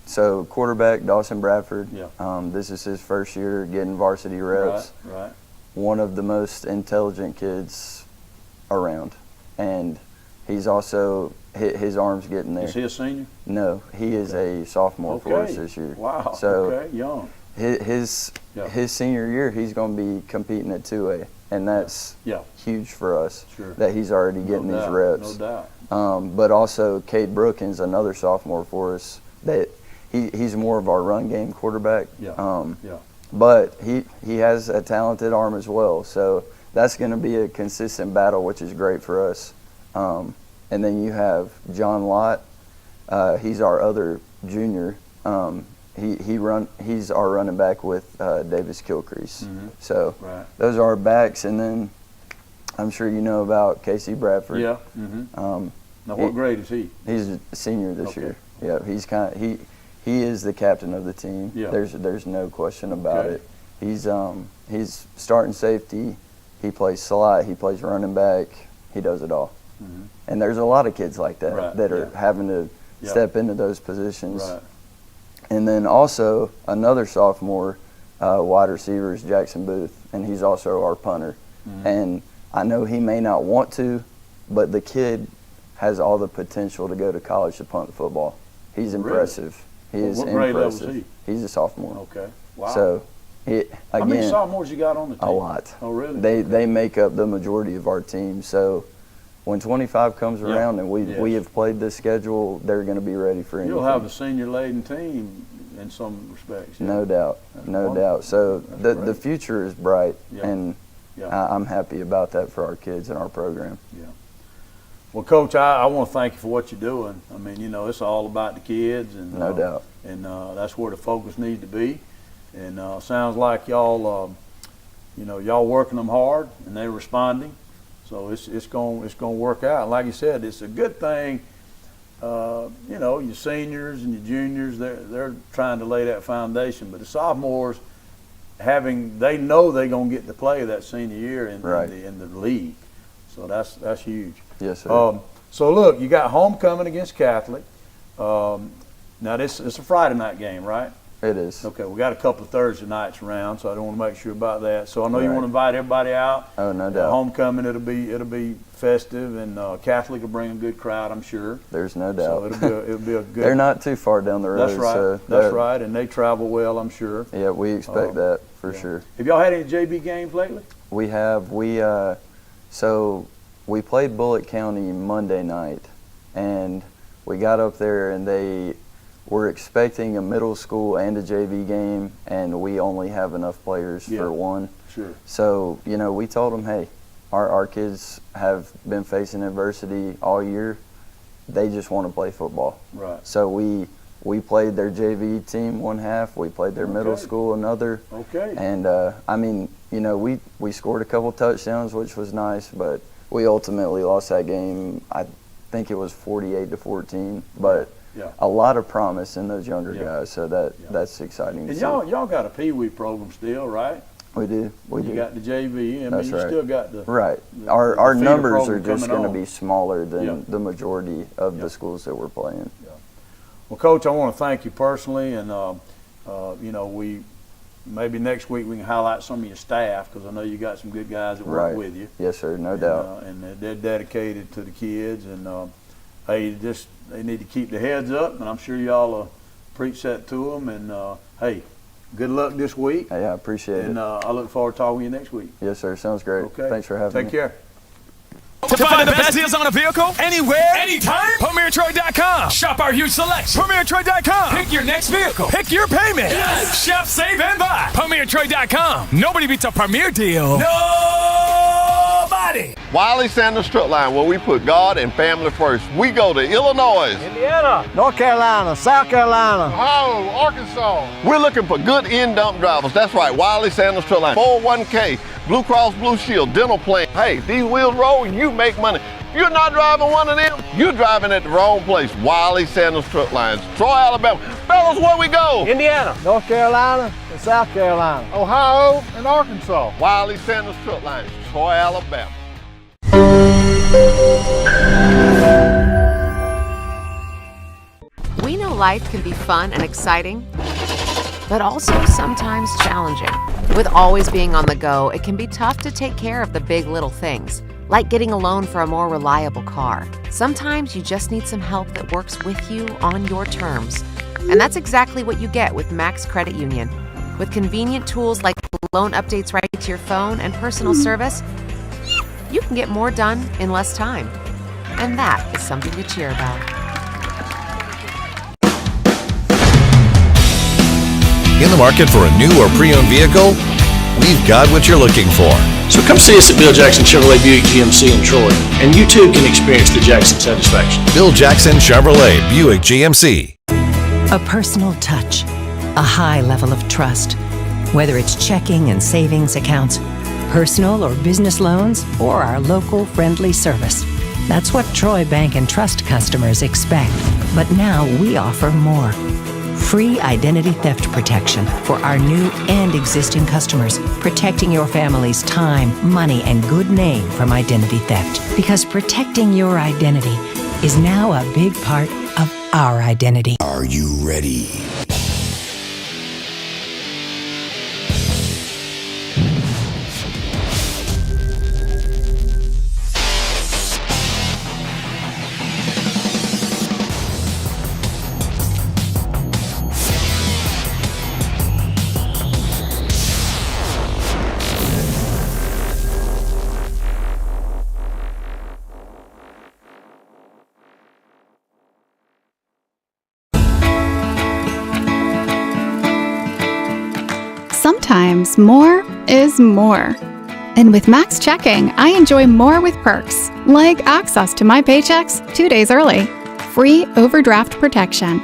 So quarterback Dawson Bradford. Yeah. This is his first year getting varsity reps. Right. One of the most intelligent kids around, and He's also his arm's getting there. Is he a senior? No, he is a sophomore for us this year. Wow. So young. His senior year, he's going to be competing at 2A, and that's huge for us. Sure. That he's already getting these reps. No doubt. But also, Cade Brookins, another sophomore for us. That he's more of our run game quarterback. But he has a talented arm as well. So that's going to be a consistent battle, which is great for us. And then you have John Lott. He's our other junior. He's our running back with Davis Kilcrease. So those are our backs. And then I'm sure you know about Casey Bradford. Yeah. Now what grade is he? He's a senior this year. Yeah, he is the captain of the team. Yeah. There's no question about it. He's starting safety. He plays slot. He plays running back. He does it all. And there's a lot of kids like that that are having to step into those positions. Right. And then also another sophomore wide receiver is Jackson Booth, and he's also our punter. And I know he may not want to, but the kid has all the potential to go to college to punt the football. He's impressive. He is what grade level impressive. is he? He's a sophomore. Okay. Wow. So how many sophomores you got on the team? A lot. Oh, really? They make up the majority of our team. So when 25 comes around and we have played this schedule, they're going to be ready for anything. You'll have a senior-laden team in some respects. No doubt. No doubt. So the future is bright, and I'm happy about that for our kids and our program. Yeah. Well, Coach, I want to thank you for what you're doing. I mean, it's all about the kids, and no doubt. And that's where the focus needs to be. And sounds like y'all, y'all working them hard, and they're responding. So it's going to work out. Like you said, it's a good thing. Your seniors and your juniors, they're trying to lay that foundation, but the sophomores they know they're going to get to play that senior year in the league. So that's huge. Yes, sir. So look, you got homecoming against Catholic. Now it's a Friday night game, right? It is. Okay, we got a couple of Thursday nights around, so I don't want to make sure about that. So I know you want to invite everybody out. Oh, no doubt. Homecoming, it'll be festive, and Catholic will bring a good crowd, I'm sure. There's no doubt. So it'll be a good. They're not too far down the road. That's right. So that's right, and they travel well, I'm sure. Yeah, we expect that for sure. Have y'all had any JV games lately? We have. So we played Bullitt County Monday night, and we got up there, and they were expecting a middle school and a JV game, and we only have enough players for one. Sure. So, we told them, hey, our kids have been facing adversity all year. They just want to play football. Right. So we played their JV team one half. We played their middle school another. Okay. And, we scored a couple touchdowns, which was nice, but we ultimately lost that game. I think it was 48-14, but a lot of promise in those younger guys, so that's exciting. And y'all got a Pee Wee program still, right? We do. You got the JV. That's you still got the Our the numbers are just going to on. be smaller than the majority of the schools that we're playing. Well, Coach, I want to thank you personally, and we maybe next week we can highlight some of your staff, because I know you got some good guys that work with you. Yes, sir, no doubt. And they're dedicated to the kids, and they need to keep their heads up, and I'm sure y'all preach that to them. And hey, good luck this week. Hey, I appreciate it. And I look forward to talking with you next week. Yes, sir. Sounds great. Okay. Thanks for having me. Take care. To find the best deals on a vehicle, anywhere, anytime, PremierTroy.com. Shop our huge selection. PremierTroy.com. Pick your next vehicle. Pick your payment. Yes. Shop, save, and buy. PremierTroy.com. Nobody beats a Premier deal. Nobody. Wiley Sanders Truck Line, where we put God and family first. We go to Illinois, Indiana, North Carolina, South Carolina, Ohio, Arkansas. We're looking for good in-dump drivers. That's right, Wiley Sanders Truck Line. 401k, Blue Cross Blue Shield, dental plan. Hey, these wheels roll, you make money. You're not driving one of them, you're driving at the wrong place. Wiley Sanders Truck Lines, Troy, Alabama. Fellas, where we go? Indiana, North Carolina, and South Carolina, Ohio and Arkansas. Wiley Sanders Truck Lines, Troy, Alabama. We know life can be fun and exciting, but also sometimes challenging. With always being on the go, it can be tough to take care of the big little things, like getting a loan for a more reliable car. Sometimes you just need some help that works with you on your terms. And that's exactly what you get with Max Credit Union. With convenient tools like loan updates right to your phone and personal service, you can get more done in less time. And that is something to cheer about. In the market for a new or pre-owned vehicle? We've got what you're looking for. So come see us at Bill Jackson Chevrolet Buick GMC in Troy, and you too can experience the Jackson satisfaction. Bill Jackson Chevrolet Buick GMC. A personal touch, a high level of trust. Whether it's checking and savings accounts, personal or business loans, or our local friendly service. That's what Troy Bank and Trust customers expect. But now we offer more. Free identity theft protection for our new and existing customers, protecting your family's time, money, and good name from identity theft. Because protecting your identity is now a big part of our identity. Are you ready? Sometimes more is more. And with Max Checking, I enjoy more with perks, like access to my paychecks 2 days early, free overdraft protection,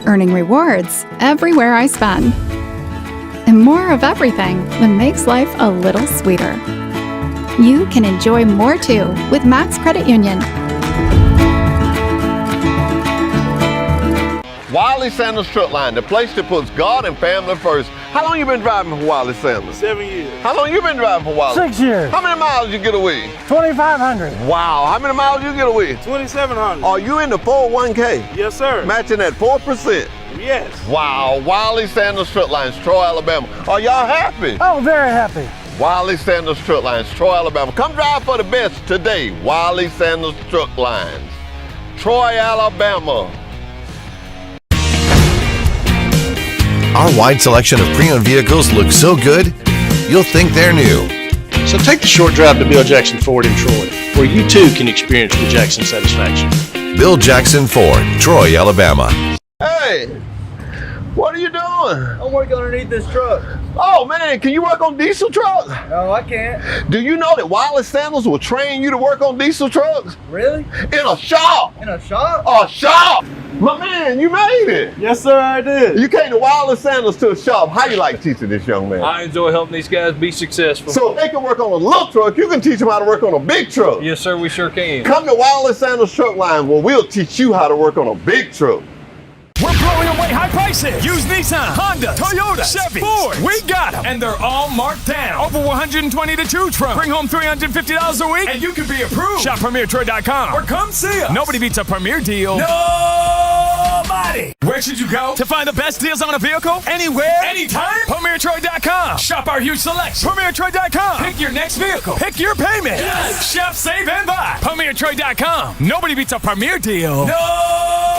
earning rewards everywhere I spend, and more of everything that makes life a little sweeter. You can enjoy more too with Max Credit Union. Wiley Sanders Truck Line, the place that puts God and family first. How long you been driving for Wiley Sanders? 7 years. How long you been driving for Wiley? 6 years. How many miles you get a week? 2,500. Wow, how many miles you get a week? 2,700. Are you in the 401k? Yes, sir. Matching at 4%? Yes. Wow, Wiley Sanders Truck Lines, Troy, Alabama. Are y'all happy? Oh, very happy. Wiley Sanders Truck Lines, Troy, Alabama. Come drive for the best today. Wiley Sanders Truck Lines, Troy, Alabama. Our wide selection of pre-owned vehicles looks so good, you'll think they're new. So take the short drive to Bill Jackson Ford in Troy, where you too can experience the Jackson satisfaction. Bill Jackson Ford, Troy, Alabama. Hey, what are you doing? I'm working underneath this truck. Oh man, can you work on diesel trucks? No, I can't. Do you know that Wiley Sanders will train you to work on diesel trucks? Really? In a shop. In a shop? A shop. My man, you made it. Yes, sir, I did. You came to Wiley Sanders to a shop. How you like teaching this young man? I enjoy helping these guys be successful. So if they can work on a little truck, you can teach them how to work on a big truck. Yes, sir, we sure can. Come to Wiley Sanders Truck Line where we'll teach you how to work on a big truck. We're blowing away high prices. Use Nissan, Honda, Toyota, Chevy, Ford. We got them. And they're all marked down. Over 120 to choose from. Bring home $350 a week and you can be approved. Shop PremierTroy.com or come see us. Nobody beats a Premier deal. Nobody. Where should you go to find the best deals on a vehicle? Anywhere, anytime? PremierTroy.com. Shop our huge selection. PremierTroy.com. Pick your next vehicle. Pick your payment. Yes. Shop, save, and buy. PremierTroy.com. Nobody beats a Premier deal. Nobody.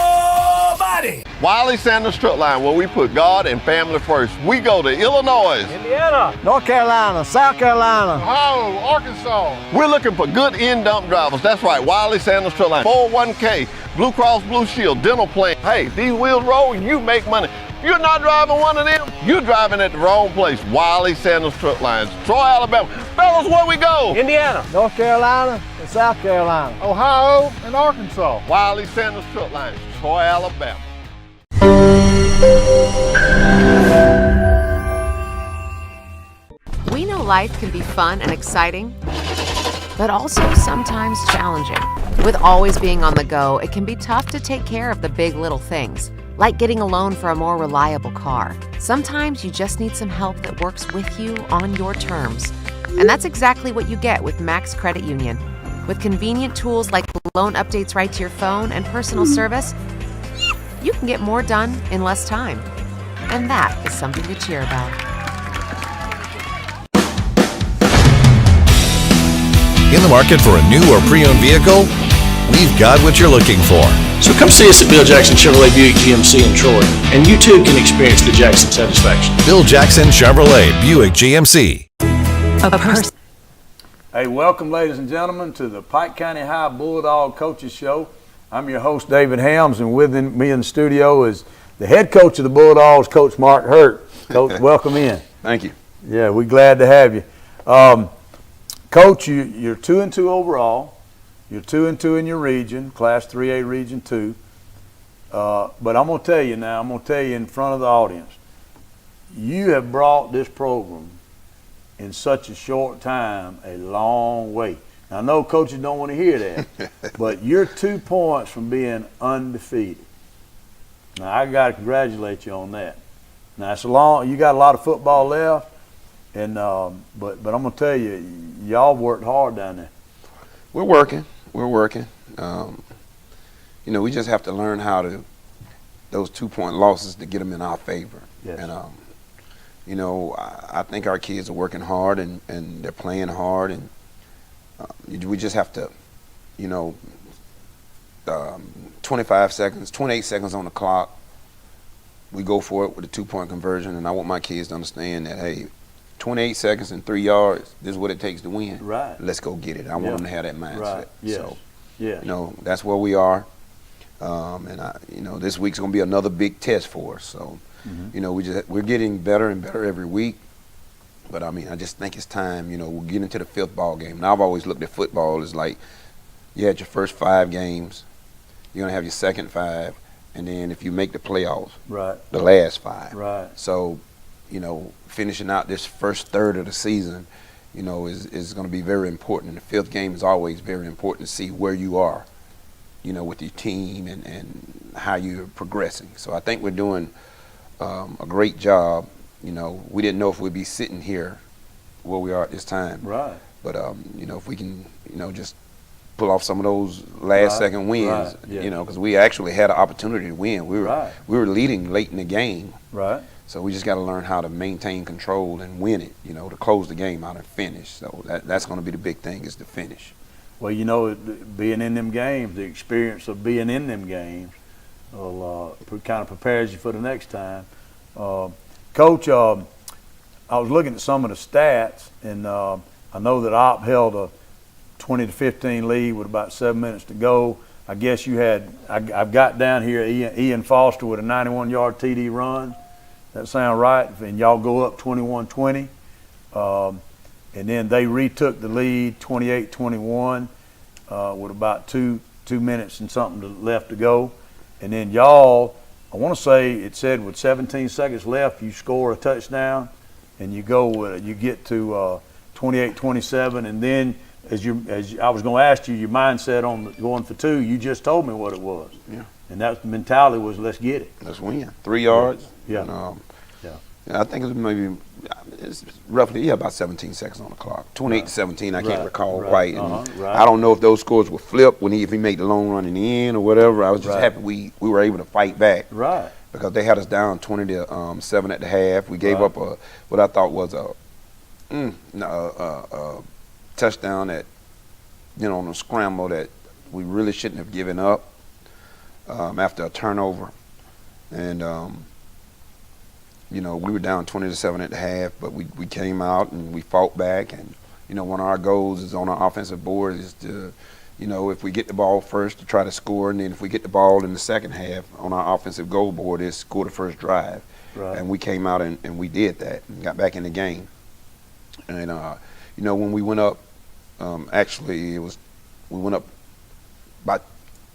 Wiley Sanders Truck Line, where we put God and family first. We go to Illinois, Indiana, North Carolina, South Carolina, Ohio, Arkansas. We're looking for good in-dump drivers. That's right, Wiley Sanders Truck Line. 401k, Blue Cross Blue Shield, dental plan. Hey, these wheels roll, you make money. You're not driving one of them, you're driving at the wrong place. Wiley Sanders Truck Lines, Troy, Alabama. Fellas, where we go? Indiana, North Carolina, and South Carolina, Ohio, and Arkansas. Wiley Sanders Truck Lines, Troy, Alabama. We know life can be fun and exciting, but also sometimes challenging. With always being on the go, it can be tough to take care of the big little things, like getting a loan for a more reliable car. Sometimes you just need some help that works with you on your terms. And that's exactly what you get with Max Credit Union. With convenient tools like loan updates right to your phone and personal service, you can get more done in less time. And that is something to cheer about. In the market for a new or pre-owned vehicle? We've got what you're looking for. So come see us at Bill Jackson Chevrolet Buick GMC in Troy, and you too can experience the Jackson satisfaction. Bill Jackson Chevrolet Buick GMC. Hey, welcome, ladies and gentlemen, to the Pike County High Bulldog Coaches Show. I'm your host, David Helms, and with me in the studio is the head coach of the Bulldogs, Coach Mark Hurt. Coach, welcome in. Thank you. Yeah, we're glad to have you. Coach, you're 2-2 overall. You're 2-2 in your region, Class 3A Region 2. But I'm going to tell you now, in front of the audience, you have brought this program in such a short time a long way. Now, I know coaches don't want to hear that, but you're 2 points from being undefeated. Now, I got to congratulate you on that. Now, you got a lot of football left, and but I'm going to tell you, y'all worked hard down there. We're working. We just have to learn how to, those 2-point losses, to get them in our favor. Yes. And, I think our kids are working hard and they're playing hard, and we just have to, 28 seconds on the clock, we go for it with a 2-point conversion, and I want my kids to understand that, hey, 28 seconds and 3 yards, this is what it takes to win. Right. Let's go get it. I want them to have that mindset. Right. Yes. So, yes. That's where we are. This week's going to be another big test for us. So, we're getting better and better every week. But, I just think it's time, we'll get into the 5th ball game. And I've always looked at football as like, you had your first 5 games, you're going to have your second 5, and then if you make the playoffs, right, the last 5. Right. So, finishing out this first third of the season, is going to be very important. And the 5th game is always very important to see where you are, with your team and how you're progressing. So I think we're doing a great job. We didn't know if we'd be sitting here where we are at this time. Right. But, if we can, just pull off some of those last second wins, because we actually had an opportunity to win. We were leading late in the game. Right. So we just got to learn how to maintain control and win it, to close the game out and finish. So that's going to be the big thing, is to finish. Well, being in them games, the experience of being in them games will kind of prepares you for the next time. Coach, I was looking at some of the stats, and I know that Opp held a 20-15 lead with about 7 minutes to go. I guess you had, I've got down here Ian Foster with a 91-yard TD run. That sound right? And y'all go up 21-20. And then they retook the lead 28-21 with about two minutes and something left to go. And then y'all, I want to say it said with 17 seconds left, you score a touchdown and you get to 28-27. And then as I was going to ask you, your mindset on going for 2, you just told me what it was. Yeah. And that mentality was, let's get it. Let's win. 3 yards. Yeah. And, I think it's roughly about 17 seconds on the clock. 28-17, I can't recall quite. And I don't know if those scores were flipped if he made the long run in the end or whatever. I was just happy we were able to fight back. Right. Because they had us down 20-7 at the half. We gave up what I thought was a touchdown that, on a scramble that we really shouldn't have given up after a turnover. And we were down 20-7 at the half, but we came out and we fought back. And one of our goals is on our offensive board is to, if we get the ball first, to try to score, and then if we get the ball in the second half on our offensive goal board, is score the first drive. Right. And we came out and we did that and got back in the game. And when we went up, we went up by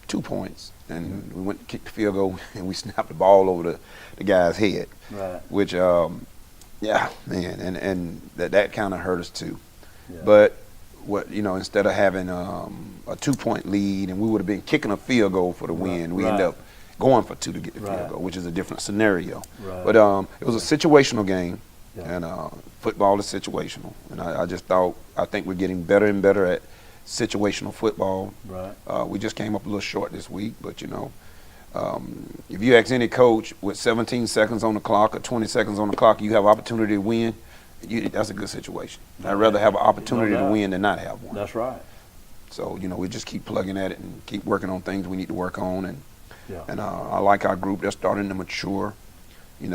2 points, and we went to kick the field goal and we snapped the ball over the guy's head. Right. Which, and that kind of hurt us too. Yeah. But instead of having a 2-point lead and we would have been kicking a field goal for the win, we ended up going for 2 to get the field goal, which is a different scenario. Right. But it was a situational game, and football is situational. And I think we're getting better and better at situational football. Right. We just came up a little short this week, but if you ask any coach with 17 seconds on the clock or 20 seconds on the clock, you have opportunity to win, that's a good situation. I'd rather have an opportunity to win than not have one. That's right. So, we just keep plugging at it and keep working on things we need to work on. And Yeah. and I like our group. They're starting to mature. We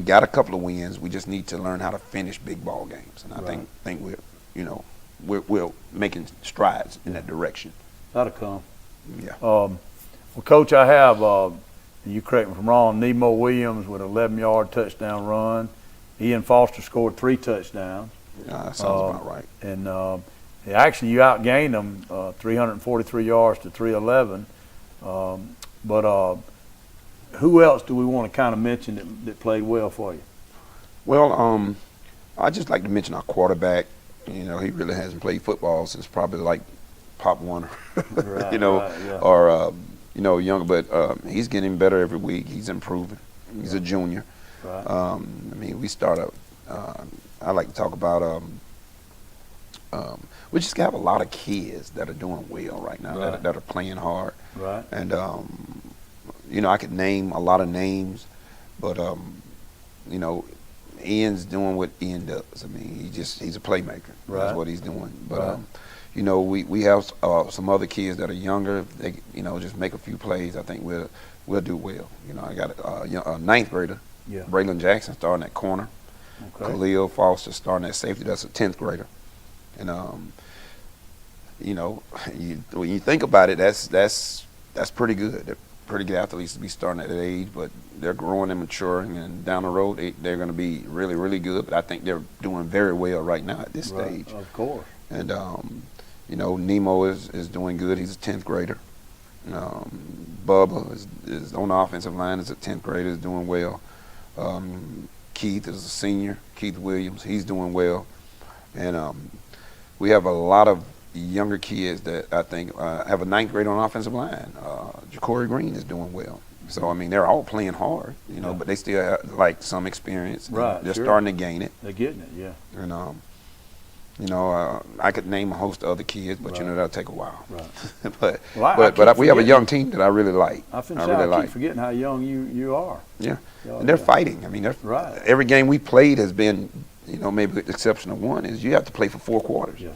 got a couple of wins. We just need to learn how to finish big ball games. And I think we're making strides in that direction. That'll come. Yeah. Well, Coach, I have, you correct me if I'm wrong, Nemo Williams with an 11-yard touchdown run. Ian Foster scored 3 touchdowns. That sounds about right. And actually, you outgained them 343 yards to 311. But who else do we want to kind of mention that played well for you? Well, I'd just like to mention our quarterback. He really hasn't played football since probably like Pop Warner, or younger. But he's getting better every week. He's improving. He's a junior. Right. We start up. I like to talk about. We just have a lot of kids that are doing well right now, that are playing hard. Right. And I could name a lot of names, but Ian's doing what Ian does. He's a playmaker. Right. That's what he's doing. But we have some other kids that are younger. They just make a few plays. I think we'll do well. I got a 9th grader, Braden Jackson, starting at corner. Okay. Khalil Foster starting at safety. That's a 10th grader. And when you think about it, that's pretty good. They're pretty good athletes to be starting at that age, but they're growing and maturing, and down the road they're going to be really, really good. But I think they're doing very well right now at this stage. Of course. And Nemo is doing good. He's a 10th grader. Bubba is on the offensive line. Is a 10th grader. Is doing well. Keith is a senior. Keith Williams. He's doing well. And we have a lot of younger kids that I think have a 9th grade on offensive line. Ja'Cory Green is doing well. So, they're all playing hard, but they still have, some experience. Right. They're starting to gain it. They're getting it, yeah. And, I could name a host of other kids, but, that'll take a while. Right. but we have a young team that I really like. I keep forgetting how young you are. Yeah. And they're fighting. Right. Every game we played has been, maybe with the exception of one, is you have to play for 4 quarters. Yes.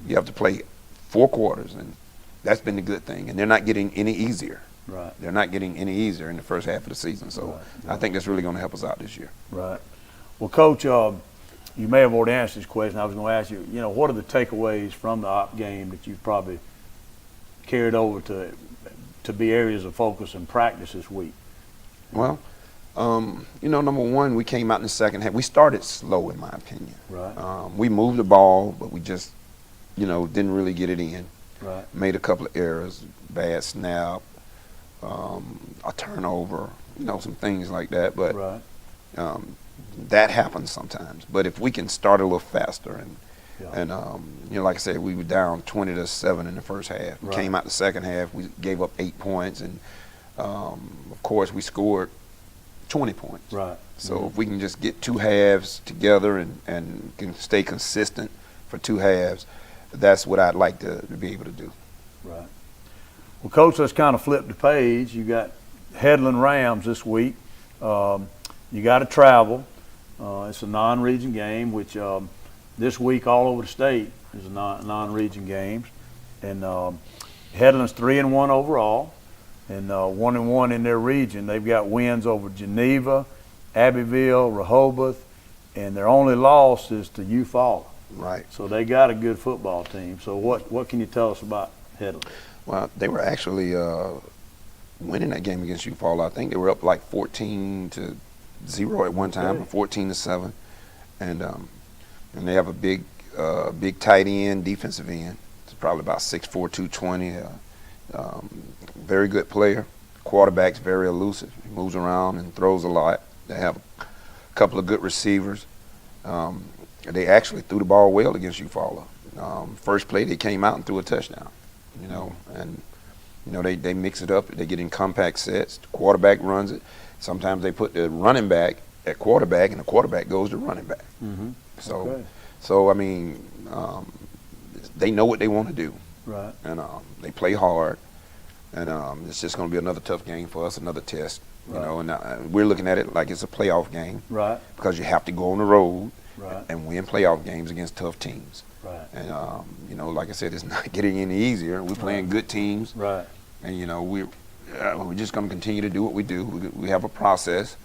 You have to play 4 quarters, and that's been the good thing. And they're not getting any easier. Right. They're not getting any easier in the first half of the season. So I think that's really going to help us out this year. Right. Well, Coach, you may have already answered this question. I was going to ask you, what are the takeaways from the op game that you've probably carried over to be areas of focus and practice this week? Well, number one, we came out in the second half. We started slow, in my opinion. Right. We moved the ball, but we just, didn't really get it in. Right. Made a couple of errors, bad snap, a turnover, some things like that. But that happens sometimes. But if we can start a little faster and like I said, we were down 20-7 in the first half. We came out the second half, we gave up 8 points, and of course we scored 20 points. Right. So if we can just get 2 halves together and can stay consistent for 2 halves, that's what I'd like to be able to do. Right. Well, Coach, let's kind of flip the page. You got Headland Rams this week. You got to travel. It's a non-region game, which this week all over the state is a non-region games. And Headland's 3-1 overall, and 1-1 in their region. They've got wins over Geneva, Abbeville, Rehoboth, and their only loss is to Eufaula. Right. So they got a good football team. So what can you tell us about Headland? Well, they were actually winning that game against Eufaula. I think they were up like 14-0 at one time, or 14-7, and they have a big tight end, defensive end. It's probably about 6'4", 220. Very good player. Quarterback's very elusive. He moves around and throws a lot. They have a couple of good receivers. They actually threw the ball well against Eufaula. First play, they came out and threw a touchdown. They mix it up. They get in compact sets. The quarterback runs it. Sometimes they put the running back at quarterback, and the quarterback goes to running back. Mm-hmm. So they know what they want to do. Right. And they play hard. And it's just going to be another tough game for us, another test. You know, and we're looking at it like it's a playoff game. Right. Because you have to go on the road Right. and win playoff games against tough teams. Right. And, you know, like I said, it's not getting any easier. We're playing good teams. Right. And, you know, we're just going to continue to do what we do. We have a process.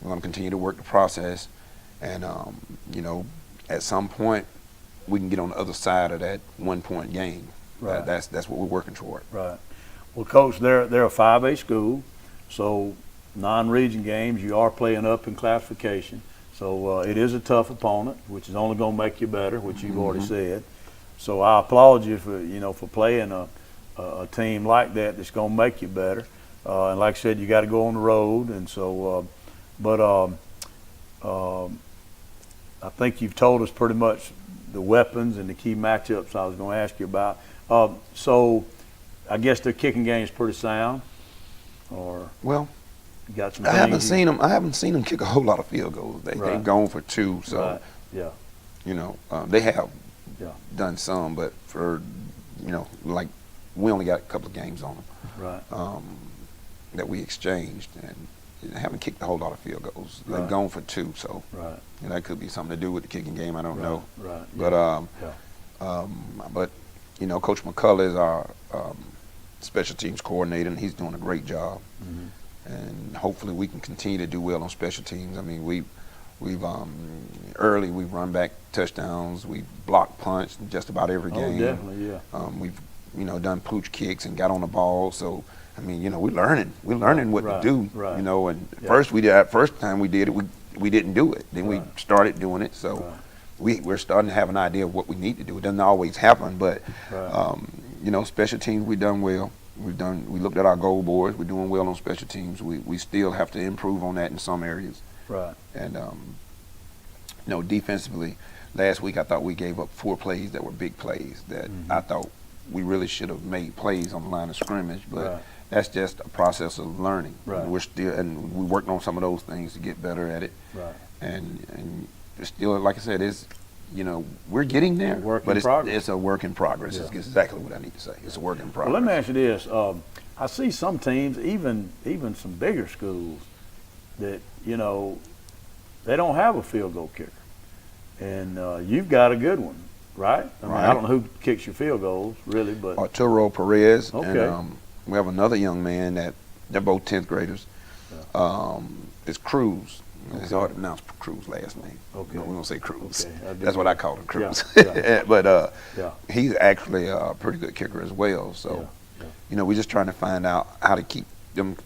We're going to continue to work the process. And, you know, at some point, we can get on the other side of that 1-point game. Right. That's what we're working toward. Right. Well, Coach, they're a 5A school, so non-region games, you are playing up in classification. So it is a tough opponent, which is only going to make you better, which you've already said. So I applaud you for playing a team like that that's going to make you better. And like I said, you got to go on the road, and so. I think you've told us pretty much the weapons and the key matchups I was going to ask you about. So I guess their kicking game is pretty sound, or well, you got some. I haven't seen them kick a whole lot of field goals. They've gone for 2, so right. Yeah. You know, they have done some, but for like we only got a couple of games on them. Right. That we exchanged, and they haven't kicked a whole lot of field goals. They've Right. gone for 2, so Right. That could be something to do with the kicking game. I don't know. Right. But you know, Coach McCullough is our special teams coordinator, and he's doing a great job. Mm-hmm. And hopefully we can continue to do well on special teams. I mean, we've early we've run back touchdowns, we've blocked punts in just about every game. Oh, definitely, yeah. We've done pooch kicks and got on the ball. So I mean, we're learning what Right, to do. right. And first time we did it, we didn't do it. Then we started doing it. So we're starting to have an idea of what we need to do. It doesn't always happen, but special teams we've done well. We looked at our goal boards. We're doing well on special teams. We still have to improve on that in some areas. Right. And defensively, last week I thought we gave up 4 plays that were big plays that I thought we really should have made plays on the line of scrimmage, but that's just a process of learning. Right. We're working on some of those things to get better at it. Right. And it's still, like I said, we're getting there, but it's a work in progress. Yeah. It's exactly what I need to say. It's a work in progress. Well, let me ask you this. I see some teams, even some bigger schools, that, they don't have a field goal kicker. And you've got a good one, right? I mean, I don't know who kicks your field goals, really, but. Arturo Perez. Okay. And we have another young man they're both 10th graders. It's Cruz. It's hard to pronounce Cruz' last name. Okay. We don't say Cruz. Okay. That's what I call him, Cruz. Yeah. But he's actually a pretty good kicker as well. So, we're just trying to find out how to keep them,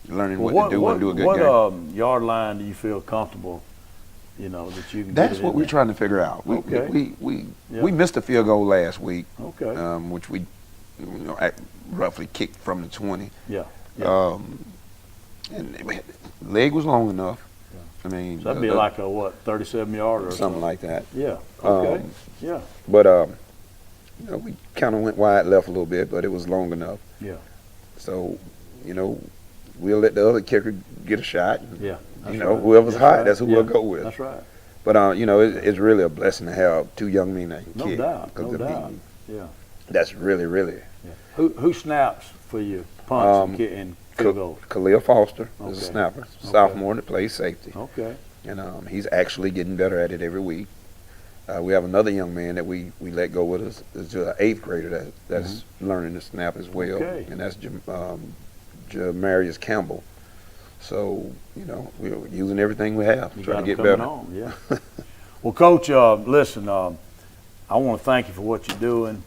learning what to do and do a good game. What yard line do you feel comfortable, that you can That's get what we're trying to figure out. We missed a field goal last week, which we roughly kicked from the 20. Yeah. And leg was long enough. I mean, so that'd be like a 37-yarder or something like that. Yeah. Okay. Yeah. But we kind of went wide left a little bit, but it was long enough. Yeah. So, we'll let the other kicker get a shot. Yeah. Whoever's hot, that's who we'll go with. That's right. But it's really a blessing to have 2 young men that can kick. No doubt. Yeah. That's really, really. Yeah. Who snaps for you? Punts and field goals. Khalil Foster is a snapper, sophomore that plays safety. Okay. And he's actually getting better at it every week. We have another young man that we let go with us. Is an 8th grader that's learning to snap as well, and that's Jamarius Campbell. So we're using everything we have, trying to get better. Yeah. Well, Coach, listen, I want to thank you for what you're doing.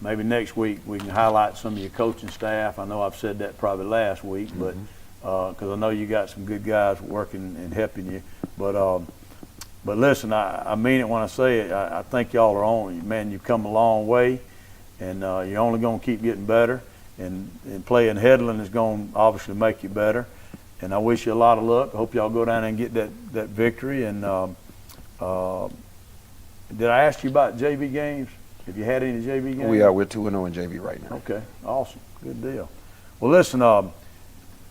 Maybe next week we can highlight some of your coaching staff. I know I've said that probably last week, but because I know you got some good guys working and helping you. But listen, I mean it when I say it. I think y'all are on it. Man, you've come a long way, and you're only going to keep getting better. And playing Headland is going to obviously make you better. And I wish you a lot of luck. I hope y'all go down there and get that victory. And did I ask you about JV games? Have you had any JV games? We're 2-0 in JV right now. Okay, awesome, good deal. Well, listen,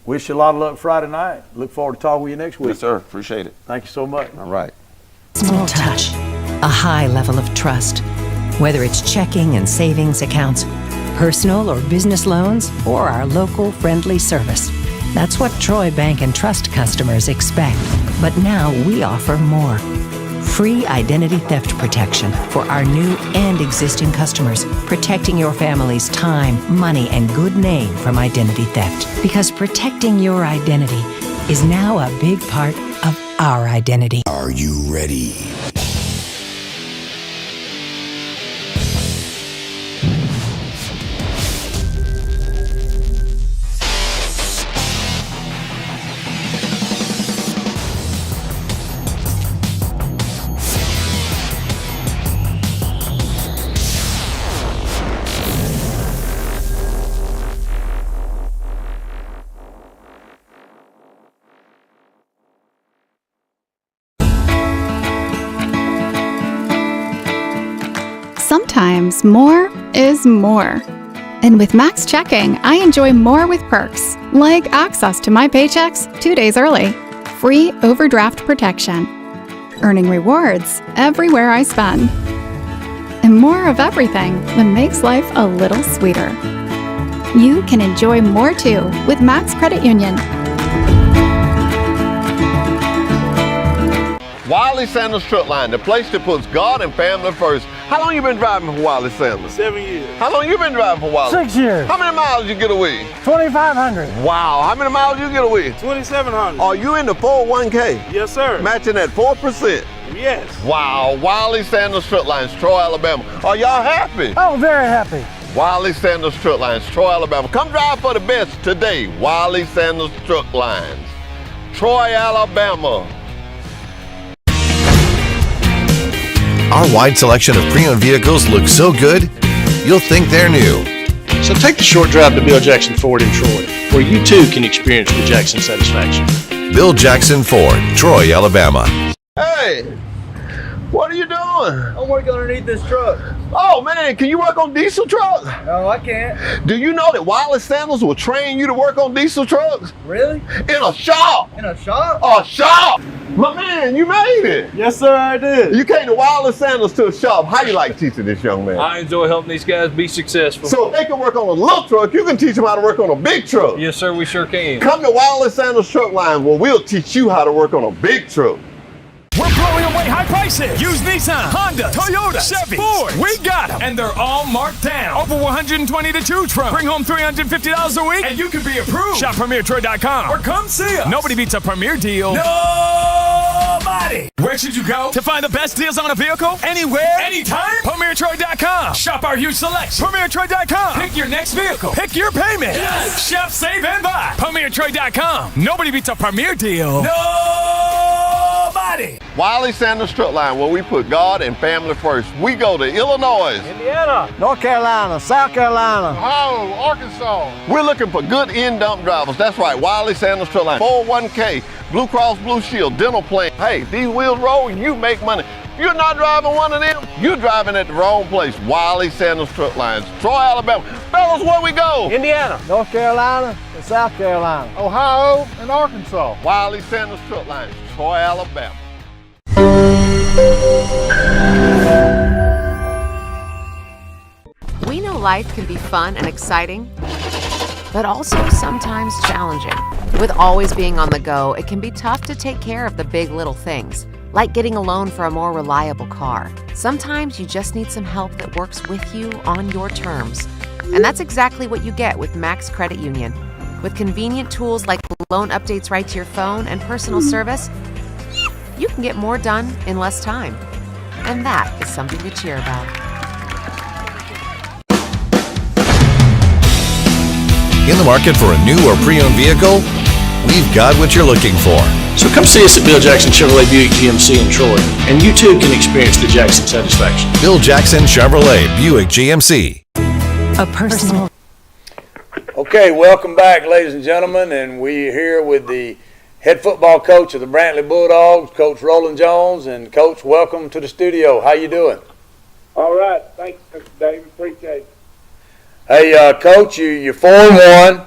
wish you a lot of luck Friday night. Look forward to talking with you next week. Yes, sir. Appreciate it. Thank you so much. All right. Personal touch, a high level of trust. Whether it's checking and savings accounts, personal or business loans, or our local friendly service. That's what Troy Bank and Trust customers expect. But now we offer more. Free identity theft protection for our new and existing customers, protecting your family's time, money, and good name from identity theft. Because protecting your identity is now a big part of our identity. Are you ready? Sometimes more is more. And with Max Checking, I enjoy more with perks, like access to my paychecks 2 days early, free overdraft protection, earning rewards everywhere I spend, and more of everything that makes life a little sweeter. You can enjoy more too with Max Credit Union. Wiley Sanders Truck Line, the place that puts God and family first. How long you been driving for Wiley Sanders? 7 years. How long you been driving for Wiley? 6 years. How many miles you get a week? 2,500. Wow, how many miles you get a week? 2,700. Are you in the 401k? Yes, sir. Matching at 4%? Yes. Wow, Wiley Sanders Truck Lines, Troy, Alabama. Are y'all happy? Oh, very happy. Wiley Sanders Truck Lines, Troy, Alabama. Come drive for the best today. Wiley Sanders Truck Lines, Troy, Alabama. Our wide selection of pre-owned vehicles looks so good, you'll think they're new. So take the short drive to Bill Jackson Ford in Troy, where you too can experience the Jackson satisfaction. Bill Jackson Ford, Troy, Alabama. Hey, what are you doing? I'm working underneath this truck. Oh man, can you work on diesel trucks? No, I can't. Do you know that Wiley Sanders will train you to work on diesel trucks? Really? In a shop. In a shop? A shop. My man, you made it. Yes, sir, I did. You came to Wiley Sanders to a shop. How you like teaching this young man? I enjoy helping these guys be successful. So if they can work on a little truck, you can teach them how to work on a big truck. Yes, sir, we sure can. Come to Wiley Sanders Truck Line where we'll teach you how to work on a big truck. We're blowing away high prices. Use Nissan, Honda, Toyota, Chevy, Ford. We got them. And they're all marked down. Over 120 to choose from. Bring home $350 a week and you can be approved. Shop PremierTroy.com or come see us. Nobody beats a Premier deal. Nobody. Where should you go to find the best deals on a vehicle? Anywhere, anytime? PremierTroy.com. Shop our huge selection. PremierTroy.com. Pick your next vehicle. Pick your payment. Yes. Shop, save, and buy. PremierTroy.com. Nobody beats a Premier deal. Nobody. Wiley Sanders Truck Line, where we put God and family first. We go to Illinois, Indiana, North Carolina, South Carolina, Ohio, Arkansas. We're looking for good in-dump drivers. That's right, Wiley Sanders Truck Line. 401k, Blue Cross Blue Shield, dental plan. Hey, these wheels roll, you make money. If you're not driving one of them, you're driving at the wrong place. Wiley Sanders Truck Lines, Troy, Alabama. Fellas, where we go? Indiana, North Carolina, and South Carolina, Ohio, and Arkansas. Wiley Sanders Truck Lines, Troy, Alabama. We know life can be fun and exciting, but also sometimes challenging. With always being on the go, it can be tough to take care of the big little things, like getting a loan for a more reliable car. Sometimes you just need some help that works with you on your terms. And that's exactly what you get with Max Credit Union. With convenient tools like loan updates right to your phone and personal service, you can get more done in less time. And that is something to cheer about. In the market for a new or pre-owned vehicle? We've got what you're looking for. So come see us at Bill Jackson Chevrolet Buick GMC in Troy, and you too can experience the Jackson satisfaction. Bill Jackson Chevrolet Buick GMC. A personal. Okay, welcome back, ladies and gentlemen, and we're here with the head football coach of the Brantley Bulldogs, Coach Roland Jones. And Coach, welcome to the studio. How you doing? All right, thanks, Dave. Appreciate it. Hey, Coach, you're 4-1,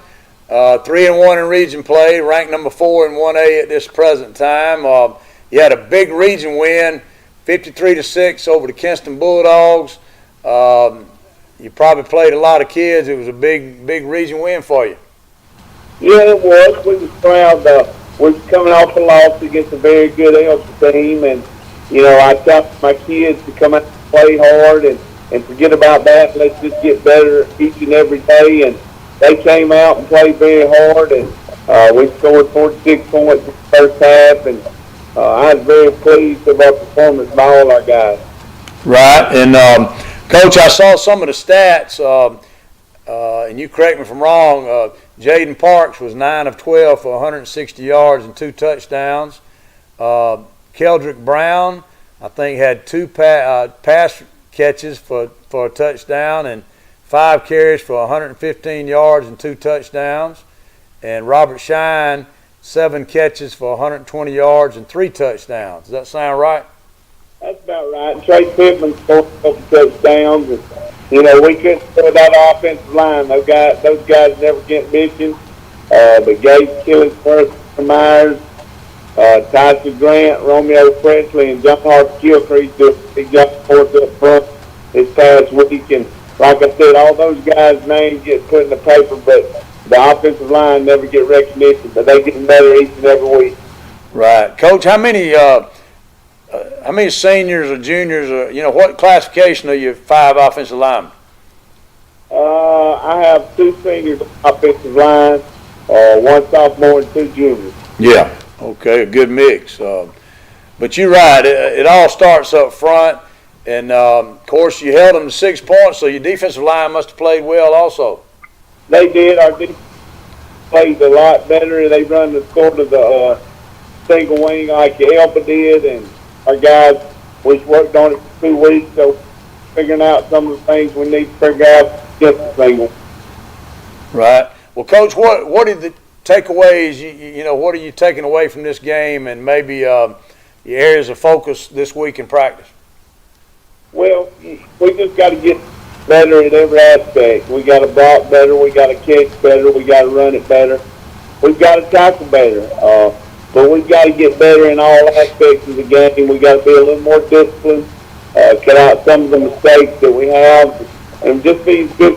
3-1 in region play, ranked number 4 in 1A at this present time. You had a big region win, 53-6 over the Kinston Bulldogs. You probably played a lot of kids. It was a big region win for you. Yeah, it was. We was proud. We was coming off a loss against a very good Elsa team, and I tell my kids to come out and play hard and forget about that. Let's just get better each and every day. And they came out and played very hard, and we scored 46 points in the first half, and I was very pleased with our performance by all our guys. Right, and Coach, I saw some of the stats, and you correct me if I'm wrong. Jaden Parks was 9 of 12 for 160 yards and 2 touchdowns. Keldrick Brown, I think, had 2 pass catches for a touchdown and 5 carries for 115 yards and 2 touchdowns. And Robert Shine, 7 catches for 120 yards and 3 touchdowns. Does that sound right? That's about right. And Trey Pittman scored a couple touchdowns. And, we couldn't score that offensive line. Those guys never get mentioned. But Gabe Killingsworth, Myers, Tyson Grant, Romeo Presley, and Jamar McClure did a big job for us up front this past week. And like I said, all those guys' names get put in the paper, but the offensive line never get recognition. But they get better each and every week. Right, Coach. How many seniors or juniors? What classification are your 5 offensive linemen? I have 2 seniors on the offensive line, 1 sophomore and 2 juniors. Yeah. Okay, a good mix. But you're right. It all starts up front, and of course you held them to 6 points, so your defensive line must have played well also. They did. Our defense played a lot better. They run the score to the single wing like Elba did, and our guys, we worked on it for 2 weeks, so figuring out some of the things we need to figure out just the single. Right. Well, Coach, what are the takeaways? What are you taking away from this game, and maybe your areas of focus this week in practice? Well, we just got to get better at every aspect. We got to block better. We got to catch better. We got to run it better. We've got to tackle better. But we've got to get better in all aspects of the game. We've got to be a little more disciplined, cut out some of the mistakes that we have, and just be good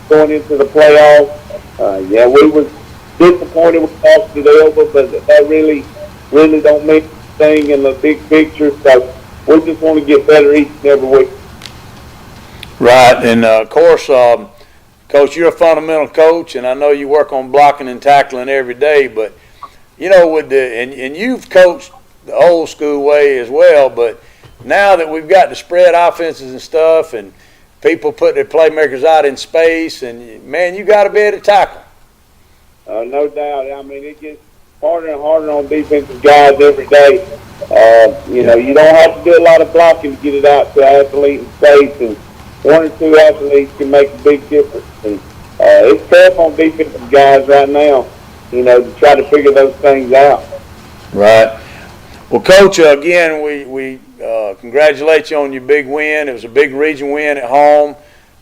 going into the playoffs. We were disappointed with lost to Elba, but that really don't mean anything in the big picture. So we just want to get better each and every week. Right, and of course, Coach, you're a fundamental coach, and I know you work on blocking and tackling every day. But and you've coached the old school way as well. But now that we've got the spread offenses and stuff, and people put their playmakers out in space, and man, you got to be able to tackle. No doubt. I mean, it gets harder and harder on defensive guys every day. You don't have to do a lot of blocking to get it out to an athlete in space, and 1 or 2 athletes can make a big difference. And it's tough on defensive guys right now, to try to figure those things out. Right. Well, Coach, again, we congratulate you on your big win. It was a big region win at home,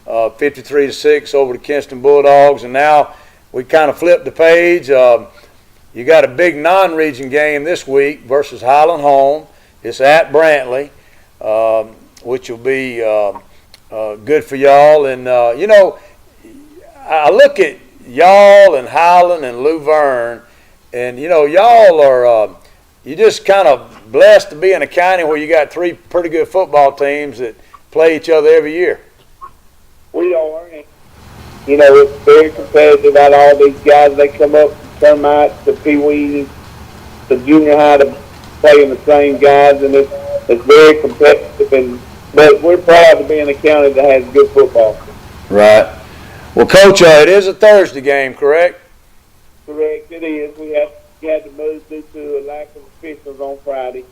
53-6 over the Kinston Bulldogs, and now we kind of flipped the page. You got a big non-region game this week versus Highland Home. It's at Brantley, which will be good for y'all. And I look at y'all and Highland and Luverne, and y'all are you just kind of blessed to be in a county where you got 3 pretty good football teams that play each other every year. We are. It's very competitive out of all these guys. They come up from termites to Pee-wee to junior high to playing the same guys, and it's very competitive. But we're proud to be in a county that has good football. Right. Well, Coach, it is a Thursday game, correct? Correct, it is. We had to move due to a lack of officials on Friday,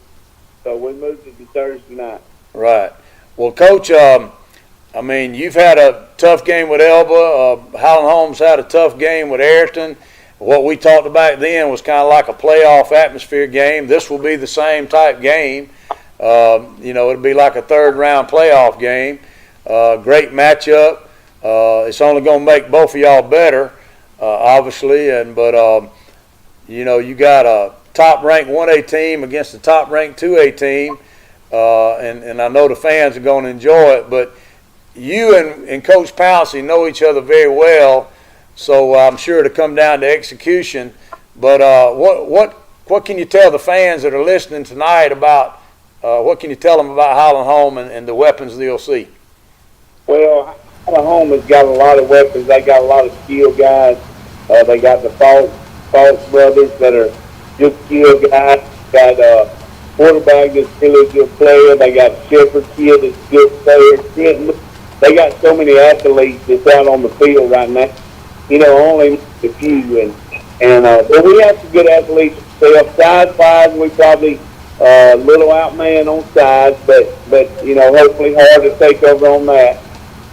so we moved it to Thursday night. Right. Well, Coach, you've had a tough game with Elba. Highland Home's had a tough game with Ayrton. What we talked about then was kind of like a playoff atmosphere game. This will be the same type game. It'll be like a third-round playoff game. Great matchup. It's only going to make both of y'all better, obviously. You got a top-ranked 1A team against a top-ranked 2A team, and I know the fans are going to enjoy it. But you and Coach Pouncey know each other very well. So I'm sure it'll come down to execution. But what can you tell the fans that are listening tonight about, what can you tell them about Highland Home and the weapons they'll see? Well, Highland Home has got a lot of weapons. They got a lot of skilled guys. They got the Falk brothers that are just skilled guys. Got a quarterback that's really a good player. They got a Shepherd kid that's a good player. They got so many athletes that's out on the field right now. You know, only a few. But we have some good athletes. Size-wise, we probably little outman on size, but you know, hopefully hard to take over on that.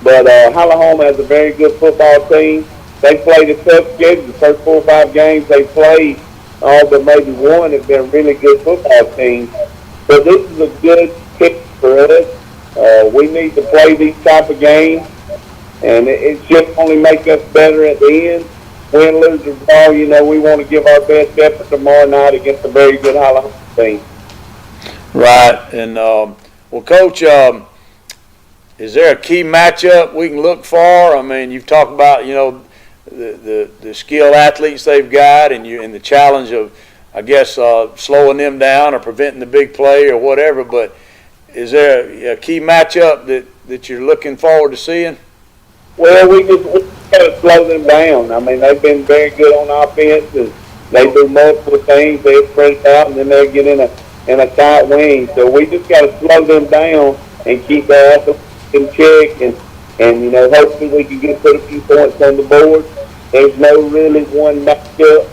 But Highland Home has a very good football team. They played a tough schedule. The first 4 or 5 games they played, all but maybe one have been really good football teams. So this is a good kick for us. We need to play these type of games, and it should only make us better at the end. Win, lose, or draw, you know, we want to give our best effort tomorrow night against a very good Highland Home team. Right. And, well, Coach, is there a key matchup we can look for? I mean, you've talked about, you know, the skilled athletes they've got and the challenge of, I guess, slowing them down or preventing the big play or whatever. But is there a key matchup that you're looking forward to seeing? Well, we got to slow them down. I mean, they've been very good on offense, and they do multiple things. They spread it out, and then they get in a tight wing. So we just got to slow them down and keep their athletes in check, and you know, hopefully we can put a few points on the board. There's no really one matchup.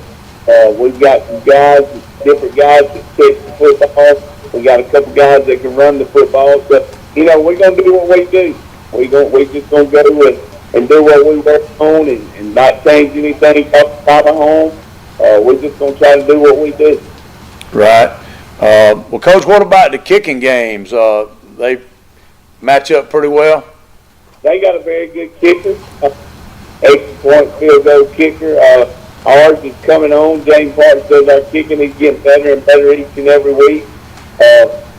We've got some guys, different guys that catch the football. We got a couple guys that can run the football. So, you know, we're gonna do what we do. We just gonna go and do what we work on and not change anything off the top of home. We're just gonna try to do what we do. Right. Well, Coach, what about the kicking games? They match up pretty well. They got a very good kicker, extra point field goal kicker. Ours is coming on. James Trojans does our kicking. He's getting better and better each and every week.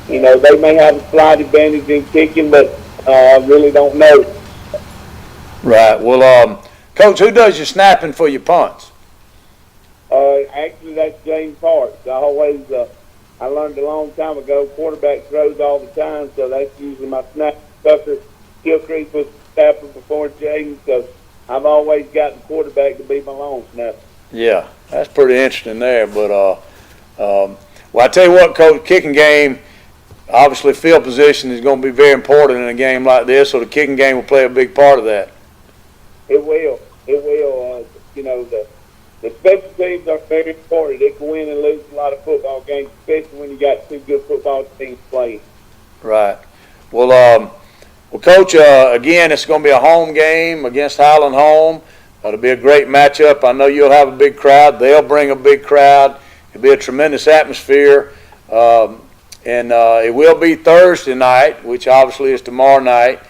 You know, they may have a slight advantage in kicking, but I really don't know. Right. Well, Coach, who does your snapping for your punts? Actually, that's James Parks. I learned a long time ago, quarterback throws all the time, so that's usually my snap sucker. Gilcrease was snapper before James, so I've always got the quarterback to be my long snapper. Yeah, that's pretty interesting there. But, well, I tell you what, Coach, kicking game, obviously field position is going to be very important in a game like this, so the kicking game will play a big part of that. It will. You know, the special teams are very important. They can win and lose a lot of football games, especially when you got two good football teams playing. Right. Well, Coach, again, it's going to be a home game against Highland Home. It'll be a great matchup. I know you'll have a big crowd. They'll bring a big crowd. It'll be a tremendous atmosphere. And it will be Thursday night, which obviously is tomorrow night.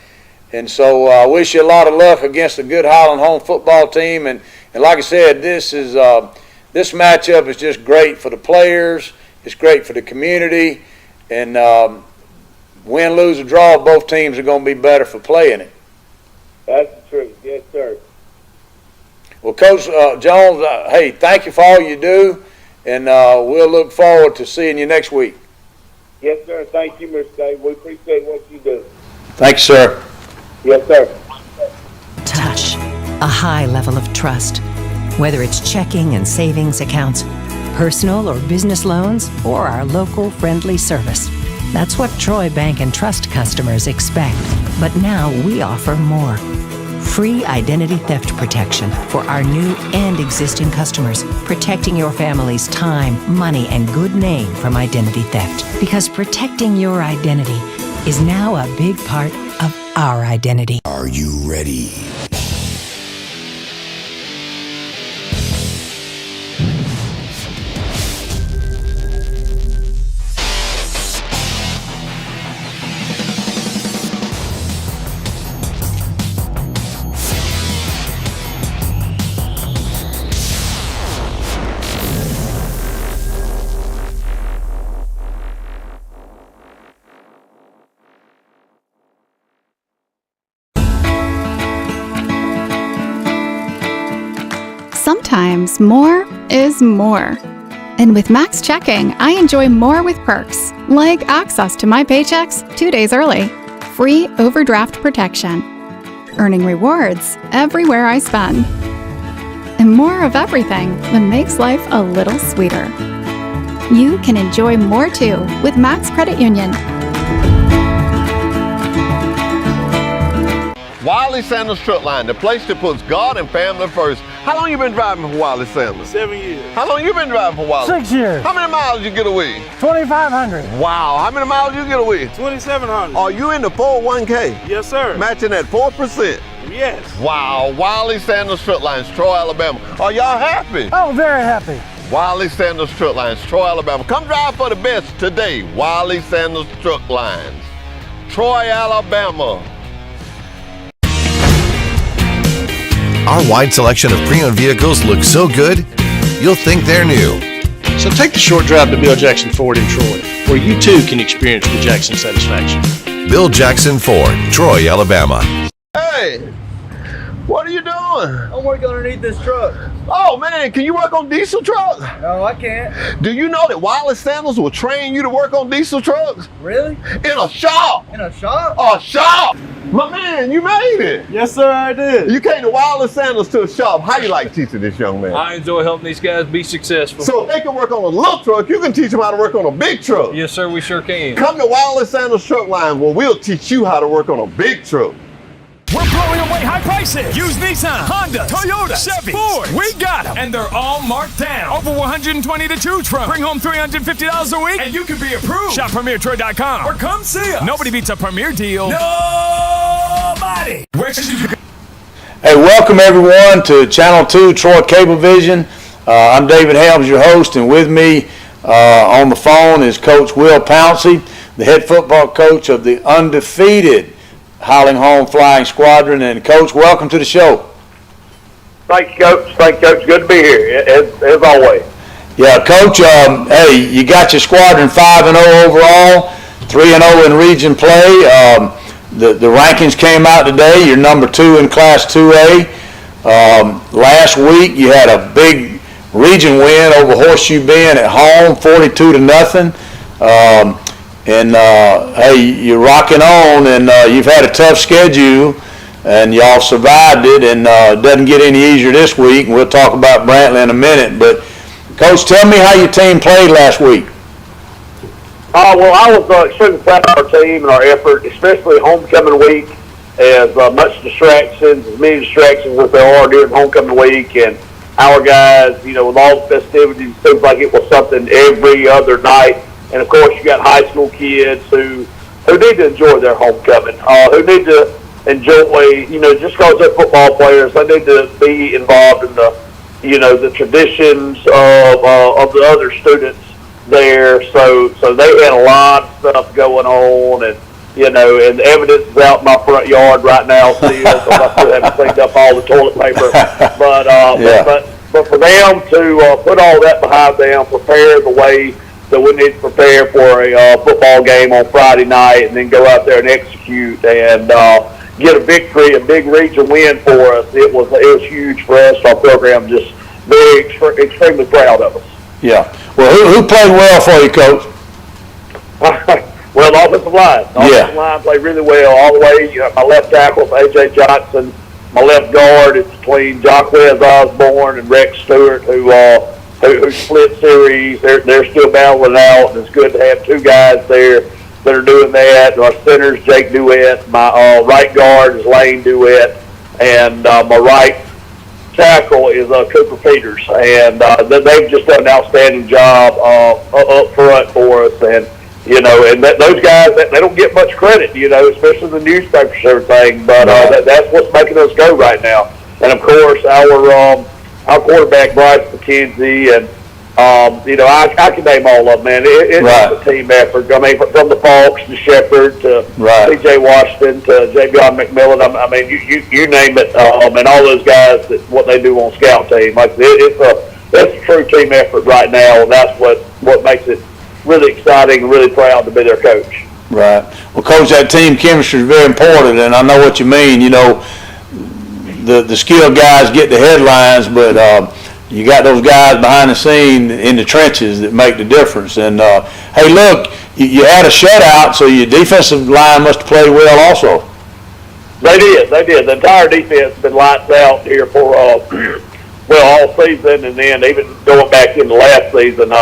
And so I wish you a lot of luck against a good Highland Home football team. And like I said, this matchup is just great for the players. It's great for the community. And win, lose, or draw, both teams are going to be better for playing it. That's the truth. Yes, sir. Well, Coach Jones, hey, thank you for all you do. And we'll look forward to seeing you next week. Yes, sir. Thank you, Mr. Dave. We appreciate what you do. Thank you, sir. Yes, sir. Touch, a high level of trust. Whether it's checking and savings accounts, personal or business loans, or our local friendly service. That's what Troy Bank and Trust customers expect. But now we offer more. Free identity theft protection for our new and existing customers, protecting your family's time, money, and good name from identity theft. Because protecting your identity is now a big part of our identity. Are you ready? Sometimes more is more. And with Max Checking, I enjoy more with perks, like access to my paychecks 2 days early, free overdraft protection, earning rewards everywhere I spend, and more of everything that makes life a little sweeter. You can enjoy more too with Max Credit Union. Wiley Sanders Truck Line, the place that puts God and family first. How long you been driving for Wiley Sanders? 7 years. How long you been driving for Wiley? 6 years. How many miles you get a week? 2,500. Wow, how many miles you get a week? 2,700. Are you in the 401k? Yes, sir. Matching at 4%? Yes. Wow, Wiley Sanders Truck Lines, Troy, Alabama. Are y'all happy? Oh, very happy. Wiley Sanders Truck Lines, Troy, Alabama. Come drive for the best today. Wiley Sanders Truck Lines, Troy, Alabama. Our wide selection of pre-owned vehicles looks so good, you'll think they're new. So take the short drive to Bill Jackson Ford in Troy, where you too can experience the Jackson satisfaction. Bill Jackson Ford, Troy, Alabama. Hey, what are you doing? I'm working underneath this truck. Oh man, can you work on diesel trucks? No, I can't. Do you know that Wiley Sanders will train you to work on diesel trucks? Really? In a shop. In a shop? A shop. My man, you made it. Yes, sir, I did. You came to Wiley Sanders to a shop. How you like teaching this young man? I enjoy helping these guys be successful. So if they can work on a little truck, you can teach them how to work on a big truck. Yes, sir, we sure can. Come to Wiley Sanders Truck Line where we'll teach you how to work on a big truck. We're blowing away high prices. Use Nissan, Honda, Toyota, Chevy, Ford. We got them. And they're all marked down. Over 120 to choose from. Bring home $350 a week and you can be approved. Shop PremierTroy.com or come see us. Nobody beats a Premier deal. Nobody. Hey, welcome everyone to Channel 2 Troy Cablevision. I'm David Helms, your host, and with me on the phone is Coach Will Pouncey, the head football coach of the undefeated Howling Home Flying Squadron. And Coach, welcome to the show. Thank you, Coach. Thank you, Coach. Good to be here, as always. Yeah, Coach, hey, you got your squadron 5-0 overall, 3-0 in region play. The rankings came out today. You're number 2 in Class 2A. Last week you had a big region win over Horseshoe Bend at home, 42-0. Hey, you're rocking on, and you've had a tough schedule, and y'all survived it, and it doesn't get any easier this week, and we'll talk about Brantley in a minute. But, Coach, tell me how your team played last week. Well, I was extremely proud of our team and our effort, especially homecoming week, as many distractions as there are during homecoming week, and our guys, with all the festivities, it seems like it was something every other night. And of course, you got high school kids who need to enjoy their homecoming, who need to enjoy, just because they're football players, they need to be involved in the traditions of the other students there. So they had a lot of stuff going on, and and the evidence is out in my front yard right now still, because I still haven't cleaned up all the toilet paper. But for them to put all that behind them, prepare the way that we need to prepare for a football game on Friday night, and then go out there and execute and get a victory, a big region win for us. It was huge for us. Our program just very extremely proud of us. Yeah. Well, who played well for you, Coach? Well, the offensive line. The offensive line played really well all the way. My left tackle is A.J. Johnson. My left guard is between Jacquez Osborne and Rex Stewart, who split series. They're still battling out, and it's good to have two guys there that are doing that. Our center's Jake Duett. My right guard is Lane Duett, and my right tackle is Cooper Peters. And they've just done an outstanding job up front for us. And those guys, they don't get much credit, especially the newspapers and everything. But that's what's making us go right now. And of course, our quarterback, Bryce McKenzie, and I can name all of them, man. It's a team effort. I mean, from the Falks to Shepherd to C.J. Washington to Javion McMillan. I mean, you name it, and all those guys, what they do on scout team. Like it's a true team effort right now, and that's what makes it really exciting and really proud to be their coach. Right. Well, Coach, that team chemistry is very important, and I know what you mean. the skilled guys get the headlines, but you got those guys behind the scene in the trenches that make the difference. And hey, look, you had a shutout, so your defensive line must have played well also. They did. The entire defense has been lights out here for all season, and then even going back into last season.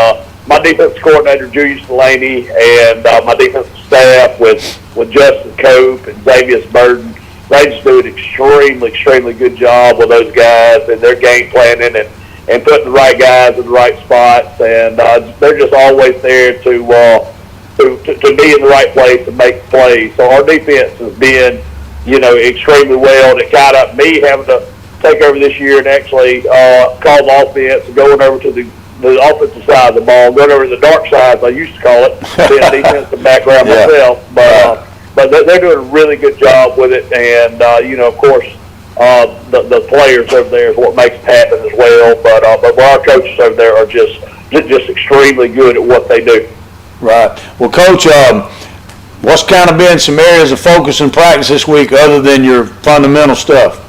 My defense coordinator, Julius Delaney, and my defensive staff with Justin Cope and Xavier Burden, they just do an extremely good job with those guys and their game planning and putting the right guys in the right spots. And they're just always there to be in the right place and make plays. So our defense has been, extremely well. And it got up me having to take over this year and actually call the offense and going over to the offensive side of the ball, going over to the dark side, as I used to call it, being a defensive background myself. But they're doing a really good job with it. And, of course, the players over there is what makes it happen as well. But our coaches over there are just extremely good at what they do. Right. Well, Coach, what's kind of been some areas of focus and practice this week other than your fundamental stuff?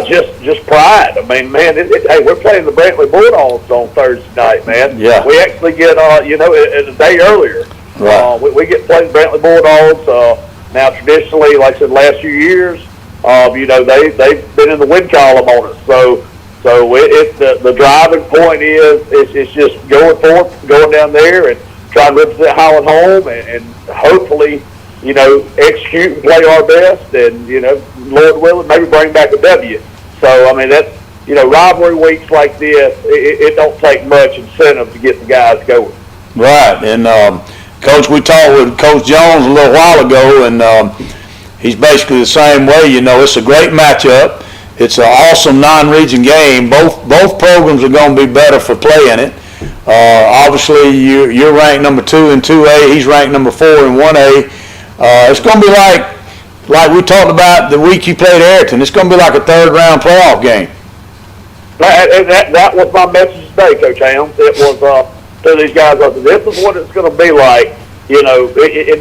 Just pride. I mean, man, hey, we're playing the Brantley Bulldogs on Thursday night, man. Yeah. We actually get, a day earlier. Right. We get playing the Brantley Bulldogs. Now, traditionally, like I said, the last few years, they've been in the win column on us. So it's the driving point is it's just going down there and trying to represent Highland home and hopefully, execute and play our best and, Lord willing, maybe bring back a W. So, I mean, that's, rivalry weeks like this, it don't take much incentive to get the guys going. Right. And, Coach, we talked with Coach Jones a little while ago, and he's basically the same way. It's a great matchup. It's an awesome non-region game. Both programs are going to be better for playing it. Obviously, you're ranked number 2 in 2A. He's ranked number 4 in 1A. It's going to be like we talked about the week you played Ayrton. It's going to be like a third-round playoff game. That was my message today, Coach Ham. It was to these guys. I said, this is what it's going to be like, in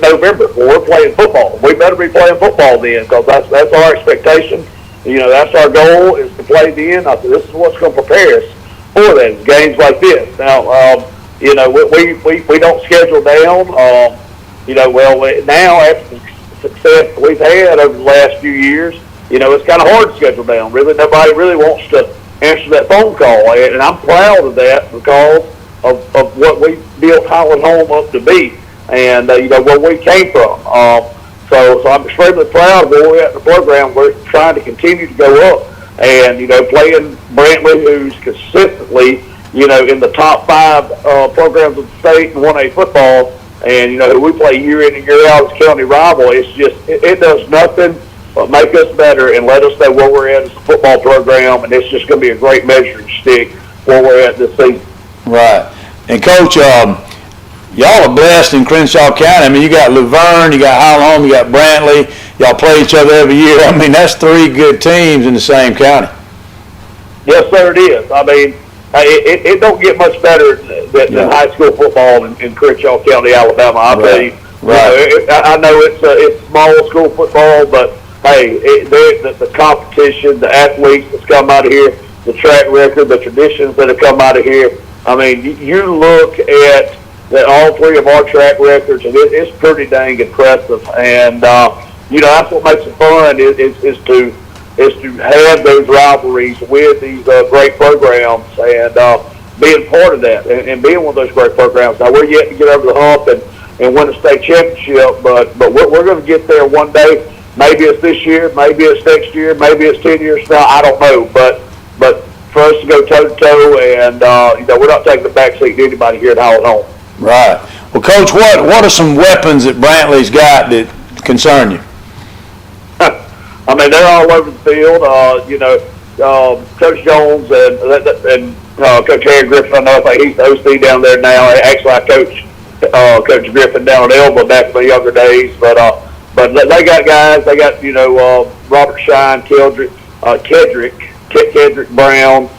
November when we're playing football. We better be playing football then because that's our expectation. That's our goal is to play then. I said, this is what's going to prepare us for that. It's games like this. Now, we don't schedule down. Now after the success we've had over the last few years, it's kind of hard to schedule down. Really, nobody really wants to answer that phone call, and I'm proud of that because of what we built Highland Home up to be, and where we came from. So I'm extremely proud of where we're at in the program. We're trying to continue to go up, and playing Brantley, who's consistently in the top 5 programs of the state in 1A football. And, we play year in and year out as county rival. It's just, it does nothing but make us better and let us know where we're at as a football program. And it's just going to be a great measuring stick where we're at this season. Right. And, Coach, y'all are blessed in Crenshaw County. I mean, you got Luverne, you got Highland Home, you got Brantley. Y'all play each other every year. I mean, that's 3 good teams in the same county. Yes, sir, it is. I mean, it don't get much better than high school football in Crenshaw County, Alabama. I'll tell you. Right. I know it's small school football, but hey, the competition, the athletes that's come out of here, the track record, the traditions that have come out of here. I mean, you look at all 3 of our track records, and it's pretty dang impressive. And that's what makes it fun is to have those rivalries with these great programs and being part of that and being one of those great programs. Now, we're yet to get over the hump and win a state championship, but we're going to get there one day. Maybe it's this year, maybe it's next year, maybe it's 10 years from now. I don't know. But for us to go toe-to-toe, and we're not taking the backseat to anybody here at Highland Home. Right. Well, Coach, what are some weapons that Brantley's got that concern you? I mean, they're all over the field. Coach Jones and Coach Harry Griffin, I know he's the OC down there now. Actually, I coached Coach Griffin down at Elba back in my younger days. But they got guys. They got, Robert Shine, Kedrick Brown,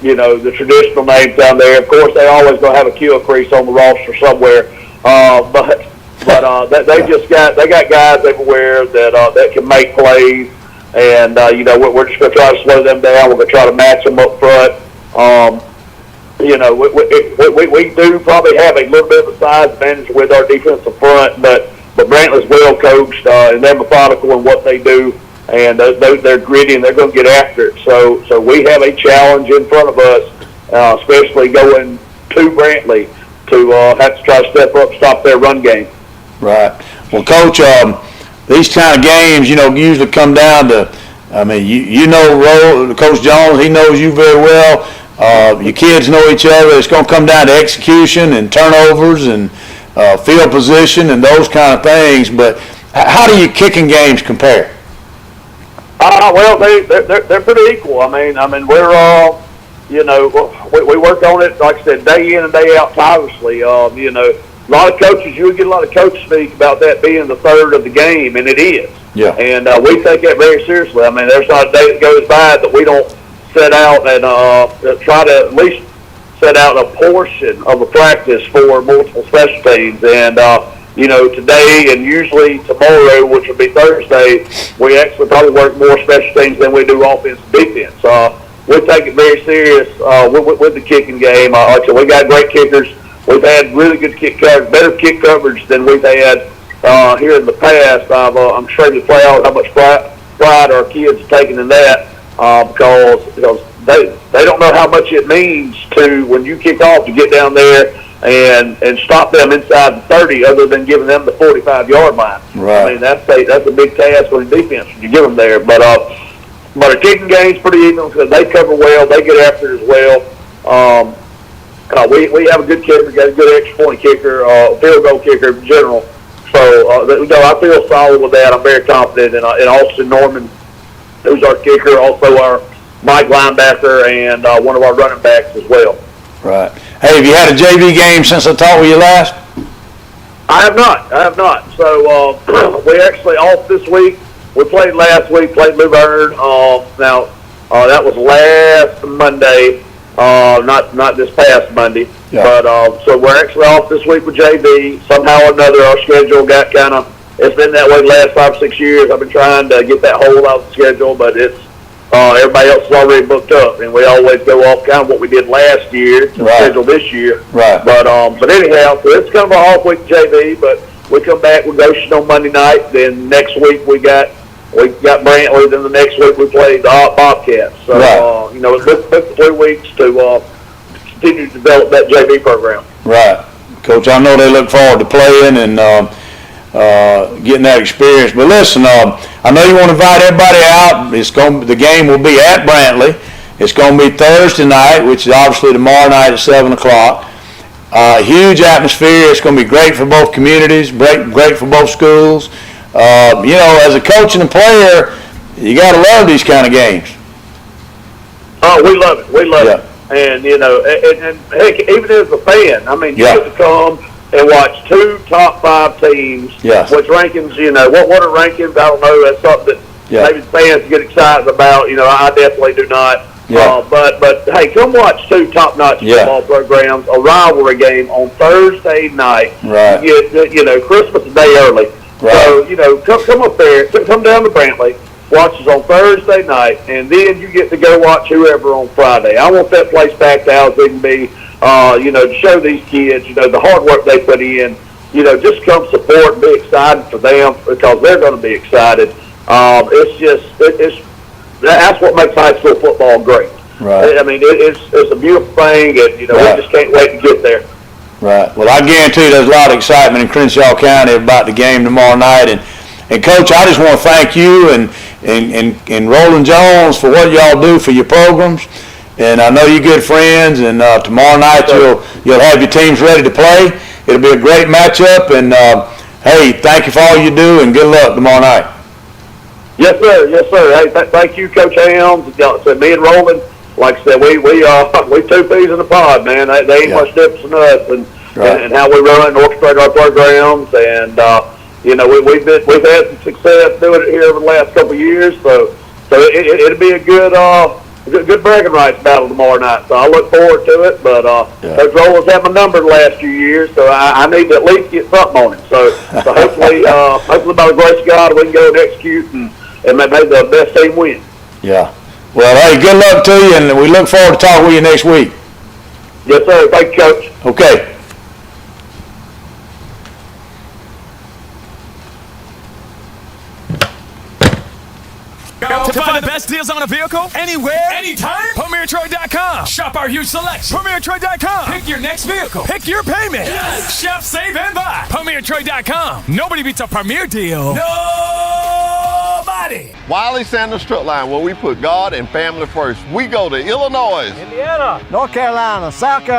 the traditional names down there. Of course, they always going to have a Kill Crease on the roster somewhere. But they got guys everywhere that can make plays, And we're just going to try to slow them down. We're going to try to match them up front. We do probably have a little bit of a size advantage with our defensive front, but Brantley's well coached and they're methodical in what they do, and they're gritty and they're going to get after it. So we have a challenge in front of us, especially going to Brantley, to have to try to step up, stop their run game. Right. Well, Coach, these kind of games, usually come down to, Coach Jones, he knows you very well. Your kids know each other. It's going to come down to execution and turnovers and field position and those kind of things. But how do your kicking games compare? Well, they're pretty equal. We're we work on it, like I said, day in and day out tirelessly. A lot of coaches, you would get a lot of coaches speak about that being the third of the game, and it is. Yeah. And we take that very seriously. There's not a day that goes by that we don't set out and try to at least set out a portion of a practice for multiple special teams. And, today and usually tomorrow, which will be Thursday, we actually probably work more special teams than we do offense and defense. We take it very serious with the kicking game. So we got great kickers. We've had really good kick coverage, better kick coverage than we've had here in the past. I'm extremely proud of how much pride our kids are taking in that. Because they don't know how much it means to, when you kick off, to get down there and stop them inside the 30, other than giving them the 45-yard line. Right. That's a big task on defense when you give them there. But our kicking game's pretty even because they cover well, they get after it as well. We have a good kicker, got a good extra point kicker, field goal kicker in general. So I feel solid with that. I'm very confident in Austin Norman, who's our kicker, also our Mike linebacker, and one of our running backs as well. Right. Hey, have you had a JV game since I talked with you last? I have not. So we're actually off this week. We played last week, played Luverne. That was last Monday, not this past Monday. Yeah. But so we're actually off this week with JV. Somehow or another, our schedule got it's been that way the last 5 or 6 years. I've been trying to get that hole out of the schedule, but it's everybody else is already booked up, and we always go off kind of what we did last year to schedule this year. Right. But anyhow, so it's kind of an off week JV, but we come back with Goshen on Monday night. Then next week we got Brantley. Then the next week we played the Bobcats. So it's been 3 weeks to continue to develop that JV program. Right. Coach, I know they look forward to playing and getting that experience. But listen, I know you want to invite everybody out. The game will be at Brantley. It's going to be Thursday night, which is obviously tomorrow night at 7 o'clock. Huge atmosphere. It's going to be great for both communities, great for both schools. As a coach and a player, you got to love these kind of games. Oh, we love it. We love it. And, and heck, even as a fan, you get to come and watch 2 top 5 teams. Yes. Which rankings, what are rankings? I don't know. That's something that maybe fans get excited about. I definitely do not. Yeah. But hey, come watch 2 top-notch football programs, a rivalry game on Thursday night. Right. You get, Christmas a day early. Right. So, come up there, come down to Brantley, watch us on Thursday night, and then you get to go watch whoever on Friday. I want that place packed out as it can be, to show these kids, the hard work they put in. Just come support and be excited for them because they're going to be excited. That's what makes high school football great. Right. It's a beautiful thing, and we just can't wait to get there. Right. Well, I guarantee there's a lot of excitement in Crenshaw County about the game tomorrow night. And Coach, I just want to thank you and Roland Jones for what y'all do for your programs. And I know you're good friends. And tomorrow night you'll have your teams ready to play. It'll be a great matchup. And hey, thank you for all you do, and good luck tomorrow night. Yes, sir. Yes, sir. Hey, thank you, Coach Helms. So me and Roland, like I said, we 2 peas in the pod, man. They ain't much difference in us and how we run and orchestrate our programs. And we've had some success doing it here over the last couple of years. So it'll be a good bragging rights battle tomorrow night. So I look forward to it. But Coach Roland's had my number the last few years, so I need to at least get something on him. So hopefully by the grace of God, we can go and execute and and may the best team win. Yeah. Well, hey, good luck to you, and we look forward to talking with you next week. Yes, sir. Thank you, Coach. Okay. To find the best deals on a vehicle, anywhere, anytime, PremierTroy.com. Shop our huge selection. PremierTroy.com. Pick your next vehicle. Pick your payment. Yes. Shop, save, and buy. PremierTroy.com. Nobody beats a Premier deal. Nobody. Wiley Sanders Truck Line, where we put God and family first. We go to Illinois, Indiana, North Carolina, South Carolina.